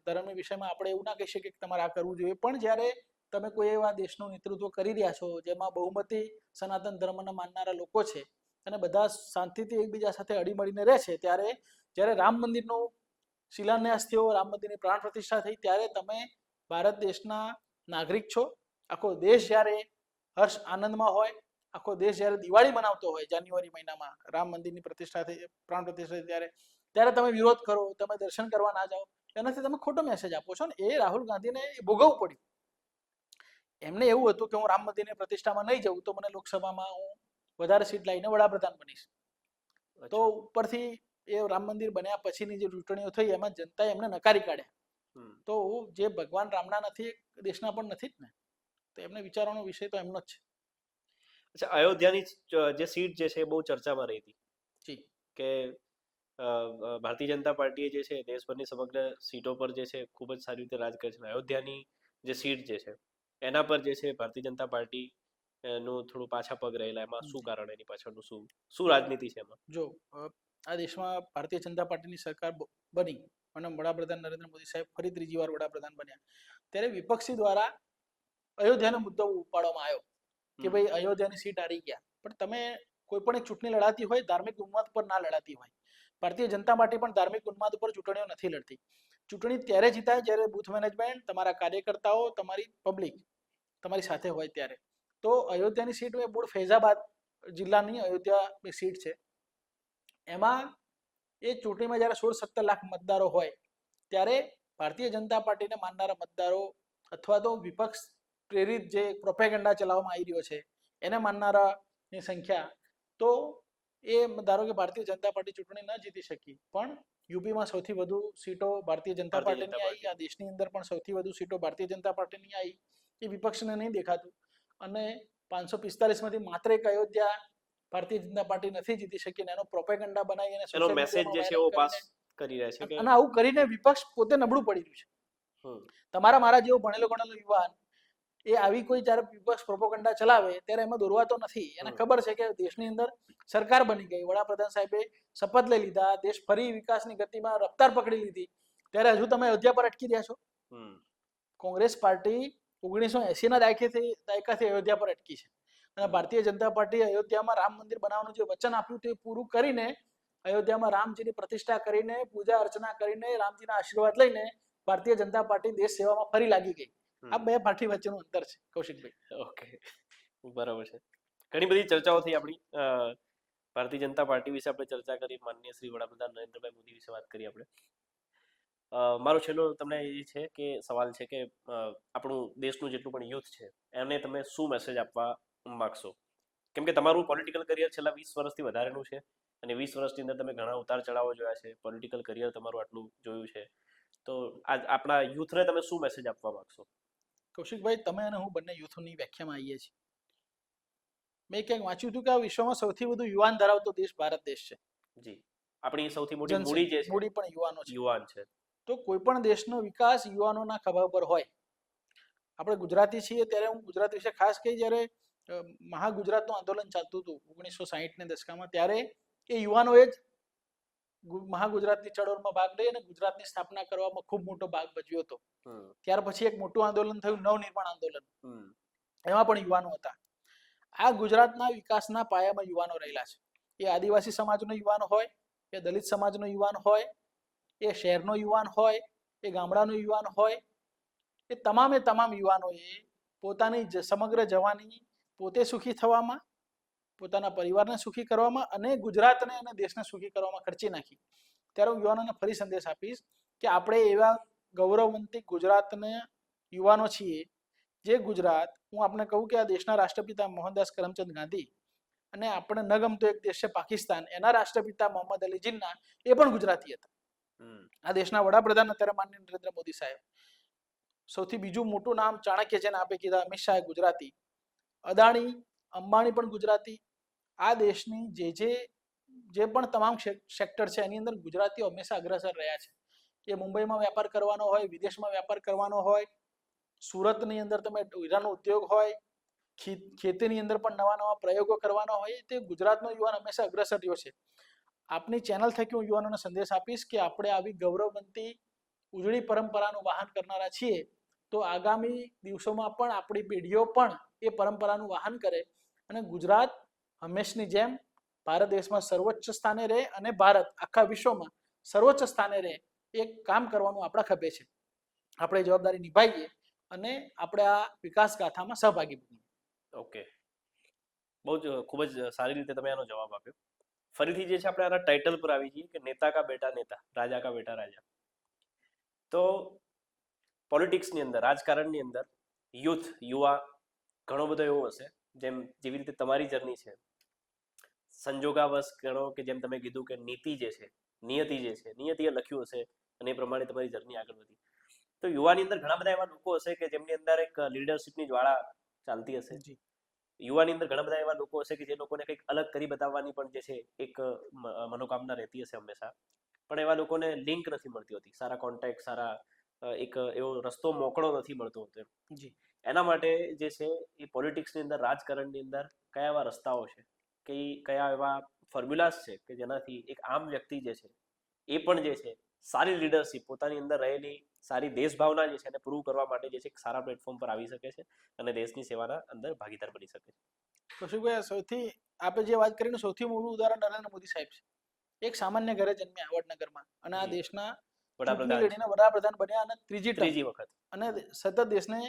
ધર્મના વિષયમાં આપણે એવું ના કહી શકીએ કે તમારે આ કરવું જોઈએ, પણ જ્યારે તમે કોઈ એવા દેશનું નેતૃત્વ કરી રહ્યા છો જેમાં બહુમતી સનાતન ધર્મના માનનારા લોકો છે અને બધા શાંતિથી એકબીજા સાથે હળીમળીને રહે છે, ત્યારે જ્યારે રામ મંદિરનો શિલાન્યાસ થયો, રામ મંદિરની પ્રાણ પ્રતિષ્ઠા થઈ, ત્યારે તમે ભારત દેશના નાગરિક છો. આખો દેશ જ્યારે હર્ષ આનંદમાં હોય, આખો દેશ જ્યારે દિવાળી મનાવતો હોય જાન્યુઆરી મહિનામાં રામ મંદિરની પ્રતિષ્ઠા થઈ, પ્રાણ પ્રતિષ્ઠા થઈ, ત્યારે તમે વિરોધ કરો, તમે દર્શન કરવા ના જાઓ, એનાથી તમે ખોટો મેસેજ આપો છો. ને એ રાહુલ ગાંધીને ભોગવવું પડ્યું. એમને એવું હતું કે હું રામ મંદિરની પ્રતિષ્ઠામાં નહીં જઉં તો મને લોકસભામાં હું વધારે સીટ લાવીને વડાપ્રધાન બનીશ. તો ઉપરથી એ રામ મંદિર બન્યા પછીની જે ચૂંટણીઓ થઈ એમાં જનતાએ એમને નકારી કાઢ્યા. તો જે ભગવાન રામના નથી, દેશના પણ નથી જ ને. તો એમને વિચારવાનો વિષય તો એમનો જ છે. અચ્છા, અયોધ્યાની જે સીટ જે છે એ બહુ ચર્ચામાં રહી હતી. જી. કે ભારતીય જનતા પાર્ટીએ જે છે દેશભરની સમગ્ર સીટો પર જે છે ખૂબ જ સારી રીતે રાજ કરે છે. અયોધ્યાની જે સીટ જે છે એના પર જે છે ભારતીય જનતા પાર્ટી નું થોડું પાછા પગ રહેલા. એમાં શું કારણ, એની પાછળનું શું રાજનીતિ છે એમાં? જો આ દેશમાં ભારતીય જનતા પાર્ટીની સરકાર બની અને વડાપ્રધાન નરેન્દ્ર મોદી સાહેબ ફરી ત્રીજી વાર વડાપ્રધાન બન્યા, ત્યારે વિપક્ષી દ્વારા અયોધ્યાનો મુદ્દો ઉપાડવામાં આવ્યો કે ભાઈ અયોધ્યાની સીટ હારી ગયા. પણ તમે કોઈ પણ એક ચૂંટણી લડાતી હોય ધાર્મિક ઉન્માદ પર ના લડાતી હોય. ભારતીય જનતા પાર્ટી પણ ધાર્મિક ઉન્માદ ઉપર ચૂંટણીઓ નથી લડતી. ચૂંટણી ત્યારે જીતાય જ્યારે બૂથ મેનેજમેન્ટ, તમારા કાર્યકર્તાઓ, તમારી પબ્લિક તમારી સાથે હોય ત્યારે. તો અયોધ્યાની સીટ એ મૂળ ફૈઝાબાદ જિલ્લાની અયોધ્યા સીટ છે. એમાં એ ચૂંટણીમાં જ્યારે 16-17 લાખ મતદારો હોય ત્યારે ભારતીય જનતા પાર્ટીને માનનારા મતદારો અથવા તો વિપક્ષ પ્રેરિત જે પ્રોપેગેન્ડા ચલાવવામાં આવી રહ્યો છે એને માનનારાની સંખ્યા, તો એ ધારો કે ભારતીય જનતા પાર્ટી ચૂંટણી ન જીતી શકી, પણ યુપીમાં સૌથી વધુ સીટો ભારતીય જનતા પાર્ટીની આવી, આ દેશની અંદર પણ સૌથી વધુ સીટો ભારતીય જનતા પાર્ટીની આવી. એ વિપક્ષને નહીં દેખાતું. અને 545માંથી માત્ર એક અયોધ્યા ભારતીય જનતા પાર્ટી નથી જીતી શકી, એનો પ્રોપેગેન્ડા બનાવી અને એનો મેસેજ જે છે એવો પાસ કરી રહ્યા છે. અને આવું કરીને વિપક્ષ પોતે નબળું પડી રહ્યું છે. હમ. તમારા મારા જેવો ભણેલો ગણેલો યુવાન એ આવી કોઈ જ્યારે વિપક્ષ પ્રોપોગંડા ચલાવે ત્યારે એમાં દોરવાતો નથી. એને હમ. ખબર છે કે દેશની અંદર સરકાર બની ગઈ, વડાપ્રધાન સાહેબે શપથ લઈ લીધા, દેશ ફરી વિકાસની ગતિમાં રફતાર પકડી લીધી, ત્યારે હજુ તમે અયોધ્યા પર અટકી રહ્યા છો. હમ. કોંગ્રેસ પાર્ટી 1980ના દાયકાથી અયોધ્યા પર અટકી છે અને ભારતીય જનતા પાર્ટી અયોધ્યામાં રામ મંદિર બનાવવાનું જે વચન આપ્યું તે પૂરું કરીને અયોધ્યામાં રામજીની પ્રતિષ્ઠા કરીને પૂજા અર્ચના કરીને રામજીના આશીર્વાદ લઈને ભારતીય જનતા પાર્ટી દેશ સેવામાં ફરી લાગી ગઈ. આ બે પાર્ટી વચ્ચેનું અંતર છે કૌશિકભાઈ. ઓકે, બરાબર છે. ઘણી બધી ચર્ચાઓ થઈ આપણી ભારતીય જનતા પાર્ટી વિશે આપણે ચર્ચા કરી, માનનીય શ્રી વડાપ્રધાન નરેન્દ્રભાઈ મોદી વિશે વાત કરી આપણે. મારો છેલ્લો તમને એ છે કે સવાલ છે કે આપણું દેશનું જેટલું પણ યુથ છે એને તમે શું મેસેજ આપવા માંગશો? કેમ કે તમારું પોલિટિકલ કરિયર છેલ્લા 20 વર્ષથી વધારેનું છે અને 20 વર્ષની અંદર તમે ઘણા ઉતાર ચઢાવો જોયા છે, પોલિટિકલ કરિયર તમારું આટલું જોયું છે, તો આપણા યુથને તમે શું મેસેજ આપવા માંગશો? કૌશિકભાઈ, તમે અને હું બંને યુથની વ્યાખ્યામાં આવીએ છીએ. મેં ક્યાંક વાંચ્યું હતું કે આ વિશ્વમાં સૌથી વધુ યુવાન ધરાવતો દેશ ભારત દેશ છે. જી, આપણી સૌથી મોટી જનસંખ્યા, મૂડી જે છે મૂડી પણ યુવાનો છે. યુવાન છે. તો કોઈ પણ દેશનો વિકાસ યુવાનોના ખભા પર હોય. આપણે ગુજરાતી છીએ ત્યારે હું ગુજરાત વિશે ખાસ કહી, જ્યારે મહાગુજરાતનું આંદોલન ચાલતું હતું 1960ના દશકામાં, ત્યારે એ યુવાનોએ જ મહાગુજરાતની ચળવળમાં ભાગ લઈ અને ગુજરાતની સ્થાપના કરવામાં ખૂબ મોટો ભાગ ભજવ્યો હતો. ત્યાર પછી એક મોટું આંદોલન થયું, નવનિર્માણ આંદોલન, એમાં પણ યુવાનો હતા. આ ગુજરાતના વિકાસના પાયામાં યુવાનો રહેલા છે. એ આદિવાસી સમાજનો યુવાન હોય, એ દલિત સમાજનો યુવાન હોય, એ શહેરનો યુવાન હોય, એ ગામડાનો યુવાન હોય, એ તમામે તમામ યુવાનોએ પોતાની સમગ્ર જવાની પોતે સુખી થવામાં, પોતાના પરિવારને સુખી કરવામાં અને ગુજરાતને અને દેશને સુખી કરવામાં ખર્ચી નાખી. ત્યારે હું યુવાનોને ફરી સંદેશ આપીશ કે આપણે એવા ગૌરવવંતી ગુજરાતને યુવાનો છીએ જે ગુજરાત, હું આપને કહું કે આ દેશના રાષ્ટ્રપિતા મોહનદાસ કરમચંદ ગાંધી અને આપણે ન ગમતો એક દેશ છે પાકિસ્તાન, એના રાષ્ટ્રપિતા મોહમ્મદ અલી જીન્ના એ પણ ગુજરાતી હતા. આ દેશના વડાપ્રધાન અત્યારે માનનીય નરેન્દ્ર મોદી સાહેબ, સૌથી બીજું મોટું નામ ચાણક્ય જેને આપી કીધા, અમિત શાહ ગુજરાતી, અદાણી અંબાણી પણ ગુજરાતી. આ દેશની જે પણ તમામ સેક્ટર છે એની અંદર ગુજરાતીઓ હંમેશા અગ્રસર રહ્યા છે. એ મુંબઈમાં વેપાર કરવાનો હોય, વિદેશમાં વેપાર કરવાનો હોય, સુરતની અંદર તમે હીરાનો ઉદ્યોગ હોય, ખેતીની અંદર પણ નવા નવા પ્રયોગો કરવાનો હોય, તે ગુજરાતનો યુવાન હંમેશા અગ્રસર રહ્યો છે. આપની ચેનલ થકી હું યુવાનોને સંદેશ આપીશ કે આપણે આવી ગૌરવવંતી ઉજળી પરંપરાનું વહન કરનારા છીએ, તો આગામી દિવસોમાં પણ આપણી પેઢીઓ પણ એ પરંપરાનું વહન કરે અને ગુજરાત હંમેશની જેમ ભારત દેશમાં સર્વોચ્ચ સ્થાને રહે અને ભારત આખા વિશ્વમાં સર્વોચ્ચ સ્થાને રહે, એક કામ કરવાનું આપણા ખભે છે. આપણે જવાબદારી નિભાવીએ અને આપણે આ વિકાસ ગાથામાં સહભાગી બનીએ. ઓકે, બહુ જ ખૂબ જ સારી રીતે તમે આનો જવાબ આપ્યો. ફરીથી જે છે આપણે આના ટાઇટલ પર આવી જઈએ કે નેતા કા બેટા નેતા, રાજા કા બેટા રાજા. તો પોલિટિક્સની અંદર, રાજકારણની અંદર યુવા ઘણો બધો એવો હશે જેવી રીતે તમારી જર્ની છે, સંજોગાવશ ગણો કે જેમ તમે કીધું કે નીતિ જે છે, નિયતિએ લખ્યું હશે અને એ પ્રમાણે તમારી જર્ની આગળ વધી. તો યુવાની અંદર ઘણા બધા એવા લોકો હશે કે જેમની અંદર એક લીડરશિપની જ્વાળા ચાલતી હશે. યુવાની અંદર ઘણા બધા એવા લોકો હશે કે જે લોકોને કંઈક અલગ કરી બતાવવાની પણ જે છે એક મનોકામના રહેતી હશે હંમેશા, પણ એવા લોકોને લિંક નથી મળતી હોતી, સારા કોન્ટેક્ટ, સારા એક એવો રસ્તો મોકળો નથી મળતો હોતો. એના માટે જે છે એ પોલિટિક્સની અંદર, રાજકારણની અંદર કયા એવા રસ્તાઓ છે, કે કયા એવા ફોર્મ્યુલાસ છે કે જેનાથી એક આમ વ્યક્તિ જે છે એ પણ જે છે સારી લીડરશિપ, પોતાની અંદર રહેલી સારી દેશભાવના જે છે એને પ્રૂવ કરવા માટે જે છે એક સારા પ્લેટફોર્મ પર આવી શકે છે અને દેશની સેવાના અંદર ભાગીદાર બની શકે છે. કૌશિકભાઈ, સૌથી આપણે જે વાત કરીને સૌથી મોટું ઉદાહરણ નરેન્દ્ર મોદી સાહેબ છે. એક સામાન્ય ઘરે જન્મ્યા વડનગરમાં અને આ દેશના વડાપ્રધાન બન્યા અને ત્રીજી વખત અને સતત દેશને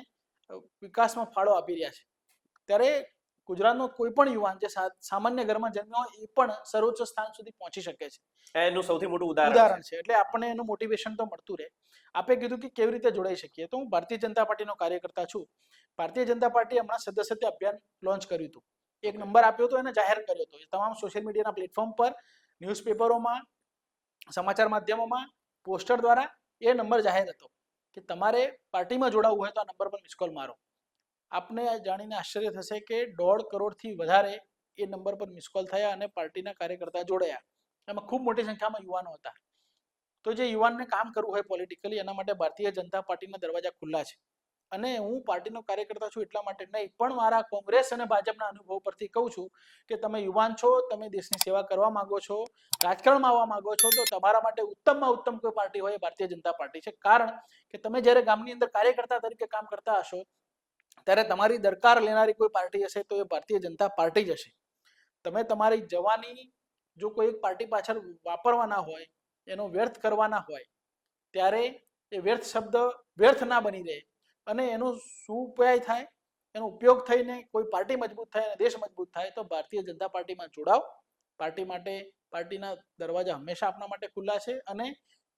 વિકાસમાં ફાળો આપી રહ્યા છે. ત્યારે ગુજરાતનો કોઈ પણ યુવાન જે સામાન્ય ઘરમાં જન્મ્યો હોય એ પણ સર્વોચ્ચ સ્થાન સુધી પહોંચી શકે છે. એનું સૌથી મોટું ઉદાહરણ છે. એટલે આપણને એનું મોટિવેશન તો મળતું રહે. આપે કીધું કે કેવી રીતે જોડાઈ શકીએ, તો હું ભારતીય જનતા પાર્ટીનો કાર્યકર્તા છું. ભારતીય જનતા પાર્ટી હમણાં સદસ્યતા અભિયાન લોન્ચ કર્યું હતું. એક નંબર આપ્યો હતો, એને જાહેર કર્યો હતો. તમામ સોશિયલ મીડિયાના પ્લેટફોર્મ પર, ન્યૂઝપેપરોમાં, સમાચાર માધ્યમોમાં, પોસ્ટર દ્વારા એ નંબર જાહેર હતો કે તમારે પાર્ટીમાં જોડાવવું હોય તો આ નંબર પર મિસ કોલ મારો. આપને જાણીને આશ્ચર્ય થશે કે 1.5 કરોડથી વધારે એ નંબર પર મિસ કોલ થયા અને પાર્ટીના કાર્યકર્તા જોડાયા. એમાં ખૂબ મોટી સંખ્યામાં યુવાનો હતા. તો જે યુવાનને કામ કરવું હોય પોલિટિકલી એના માટે ભારતીય જનતા પાર્ટીના દરવાજા ખુલ્લા છે. અને હું પાર્ટીનો કાર્યકર્તા છું એટલા માટે નહીં, પણ મારા કોંગ્રેસ અને ભાજપના અનુભવ પરથી કહું છું કે તમે યુવાન છો, તમે દેશની સેવા કરવા માંગો છો, રાજકારણમાં આવવા માંગો છો, તો તમારા માટે ઉત્તમમાં ઉત્તમ કોઈ પાર્ટી હોય એ ભારતીય જનતા પાર્ટી છે. કારણ કે તમે જ્યારે ગામની અંદર કાર્યકર્તા તરીકે કામ કરતા હશો ત્યારે તમારી દરકાર લેનારી કોઈ પાર્ટી હશે તો એ ભારતીય જનતા પાર્ટી જ હશે. તમે તમારી જવાની જો કોઈ એક પાર્ટી પાછળ વાપરવાના હોય, એનો વ્યર્થ કરવાના હોય, ત્યારે એ વ્યર્થ શબ્દ વ્યર્થ ના બની રહે અને એનો સુઉપયોગ થાય, એનો ઉપયોગ થઈને કોઈ પાર્ટી મજબૂત થાય અને દેશ મજબૂત થાય તો ભારતીય જનતા પાર્ટીમાં જોડાવ. પાર્ટી માટે પાર્ટીના દરવાજા હંમેશા આપના માટે ખુલ્લા છે અને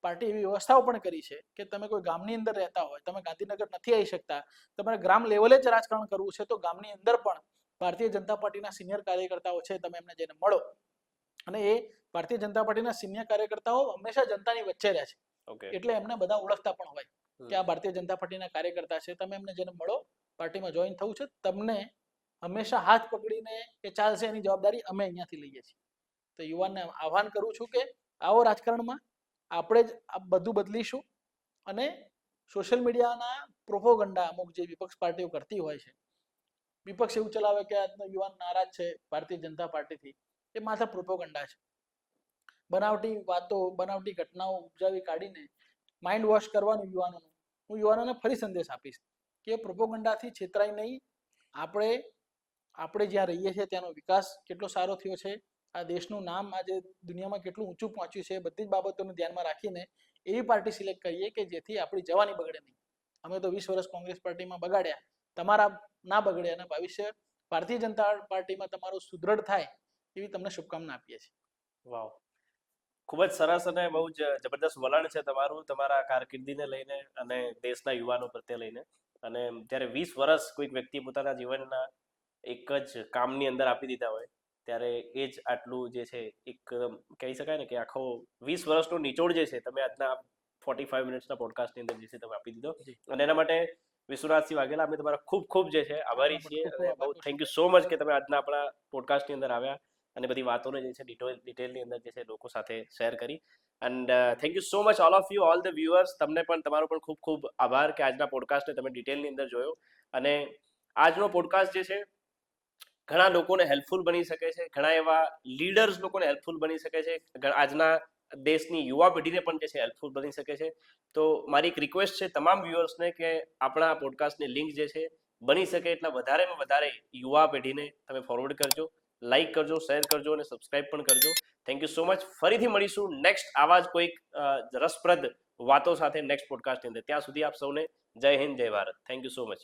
પાર્ટી એવી વ્યવસ્થાઓ પણ કરી છે કે તમે કોઈ ગામની અંદર રહેતા હોય, તમે ગાંધીનગર નથી આવી શકતા, તમારે ગ્રામ લેવલે જ રાજકારણ કરવું છે તો ગામની અંદર પણ ભારતીય જનતા પાર્ટીના સિનિયર કાર્યકર્તાઓ છે, તમે એમને જઈને મળો. અને એ ભારતીય જનતા પાર્ટીના સિનિયર કાર્યકર્તાઓ હંમેશા જનતાની વચ્ચે રહે છે, ઓકે, એટલે એમને બધા ઓળખતા પણ હોય કે આ ભારતીય જનતા પાર્ટીના કાર્યકર્તા છે. તમે એમને જઈને મળો, પાર્ટીમાં જોઈન થવું છે, તમને હંમેશા હાથ પકડીને કે ચાલશે એની જવાબદારી અમે અહીંયાથી લઈએ છીએ. તો યુવાનને આહ્વાન કરું છું કે આવો રાજકારણમાં, આપણે જ આ બધું બદલીશું. અને સોશિયલ મીડિયાના પ્રોપોગંડા અમુક જે વિપક્ષ પાર્ટીઓ કરતી હોય છે, વિપક્ષ એવું ચલાવે કે આજનો યુવાન નારાજ છે ભારતીય જનતા પાર્ટીથી, એ માત્ર પ્રોપોગંડા છે. બનાવટી વાતો, બનાવટી ઘટનાઓ ઉપજાવી કાઢીને માઇન્ડ વોશ કરવાનું યુવાનોનું. હું યુવાનોને ફરી સંદેશ આપીશ કે પ્રોપોગંડાથી છેતરાય નહીં. આપણે જ્યાં રહીએ છીએ ત્યાંનો વિકાસ કેટલો સારો થયો છે, આ દેશનું નામ આજે દુનિયામાં કેટલું ઊંચું પહોંચ્યું છે, બધી જ બાબતોને ધ્યાનમાં રાખીને એવી પાર્ટી સિલેક્ટ કરીએ કે જેથી આપણી જવાની બગડે નહીં. અમે તો 20 વર્ષ કોંગ્રેસ પાર્ટીમાં બગાડ્યા, તમારા ના બગડે અને ભવિષ્ય ભારતીય જનતા પાર્ટીમાં તમારું સુદૃઢ થાય એવી તમને શુભકામના આપીએ છીએ. વાવ, ખૂબ જ સરસ અને બહુ જ જબરદસ્ત વલણ છે તમારું, તમારા કારકિર્દીને લઈને અને દેશના યુવાનો પ્રત્યે લઈને. અને જ્યારે 20 વર્ષ કોઈક વ્યક્તિ પોતાના જીવનના એક જ કામની અંદર આપી દીધા હોય ત્યારે એ જ આટલું જે છે એક કહી શકાય ને કે આખો 20 વર્ષનો નિચોડ જે છે તમે આજના 45 મિનિટ્સના પોડકાસ્ટની અંદર જે છે તમે આપી દીધો. અને એના માટે વિશ્વનાથસિંહ વાઘેલા અમે તમારા ખૂબ ખૂબ જે છે આભારી છીએ અને બહુ થેન્ક યુ સો મચ કે તમે આજના આપણા પોડકાસ્ટની અંદર આવ્યા અને બધી વાતોને જે છે ડિટેલની અંદર જે છે લોકો સાથે શેર કરી. And thank you so much all of you, all the viewers. તમને પણ તમારો પણ ખૂબ ખૂબ આભાર કે આજના પોડકાસ્ટને તમે ડિટેલની અંદર જોયો. અને આજનો પોડકાસ્ટ જે છે ઘણા લોકોને હેલ્પફુલ બની શકે છે, ઘણા એવા લીડર્સ લોકોને હેલ્પફુલ બની શકે છે, આજના દેશની યુવા પેઢીને પણ જે છે હેલ્પફુલ બની શકે છે. તો મારી એક રિક્વેસ્ટ છે તમામ વ્યુઅર્સને કે આપણા પોડકાસ્ટની લિંક જે છે બની શકે એટલા વધારેમાં વધારે યુવા પેઢીને તમે ફોરવર્ડ કરજો, લાઈક કરજો, શેર કરજો અને સબસ્ક્રાઇબ પણ કરજો. Thank you so much. ફરીથી મળીશું નેક્સ્ટ આવા જ કોઈક રસપ્રદ વાતો સાથે નેક્સ્ટ પોડકાસ્ટની અંદર. ત્યાં સુધી આપ સૌને જય હિન્દ, જય Bharat. Thank you so much.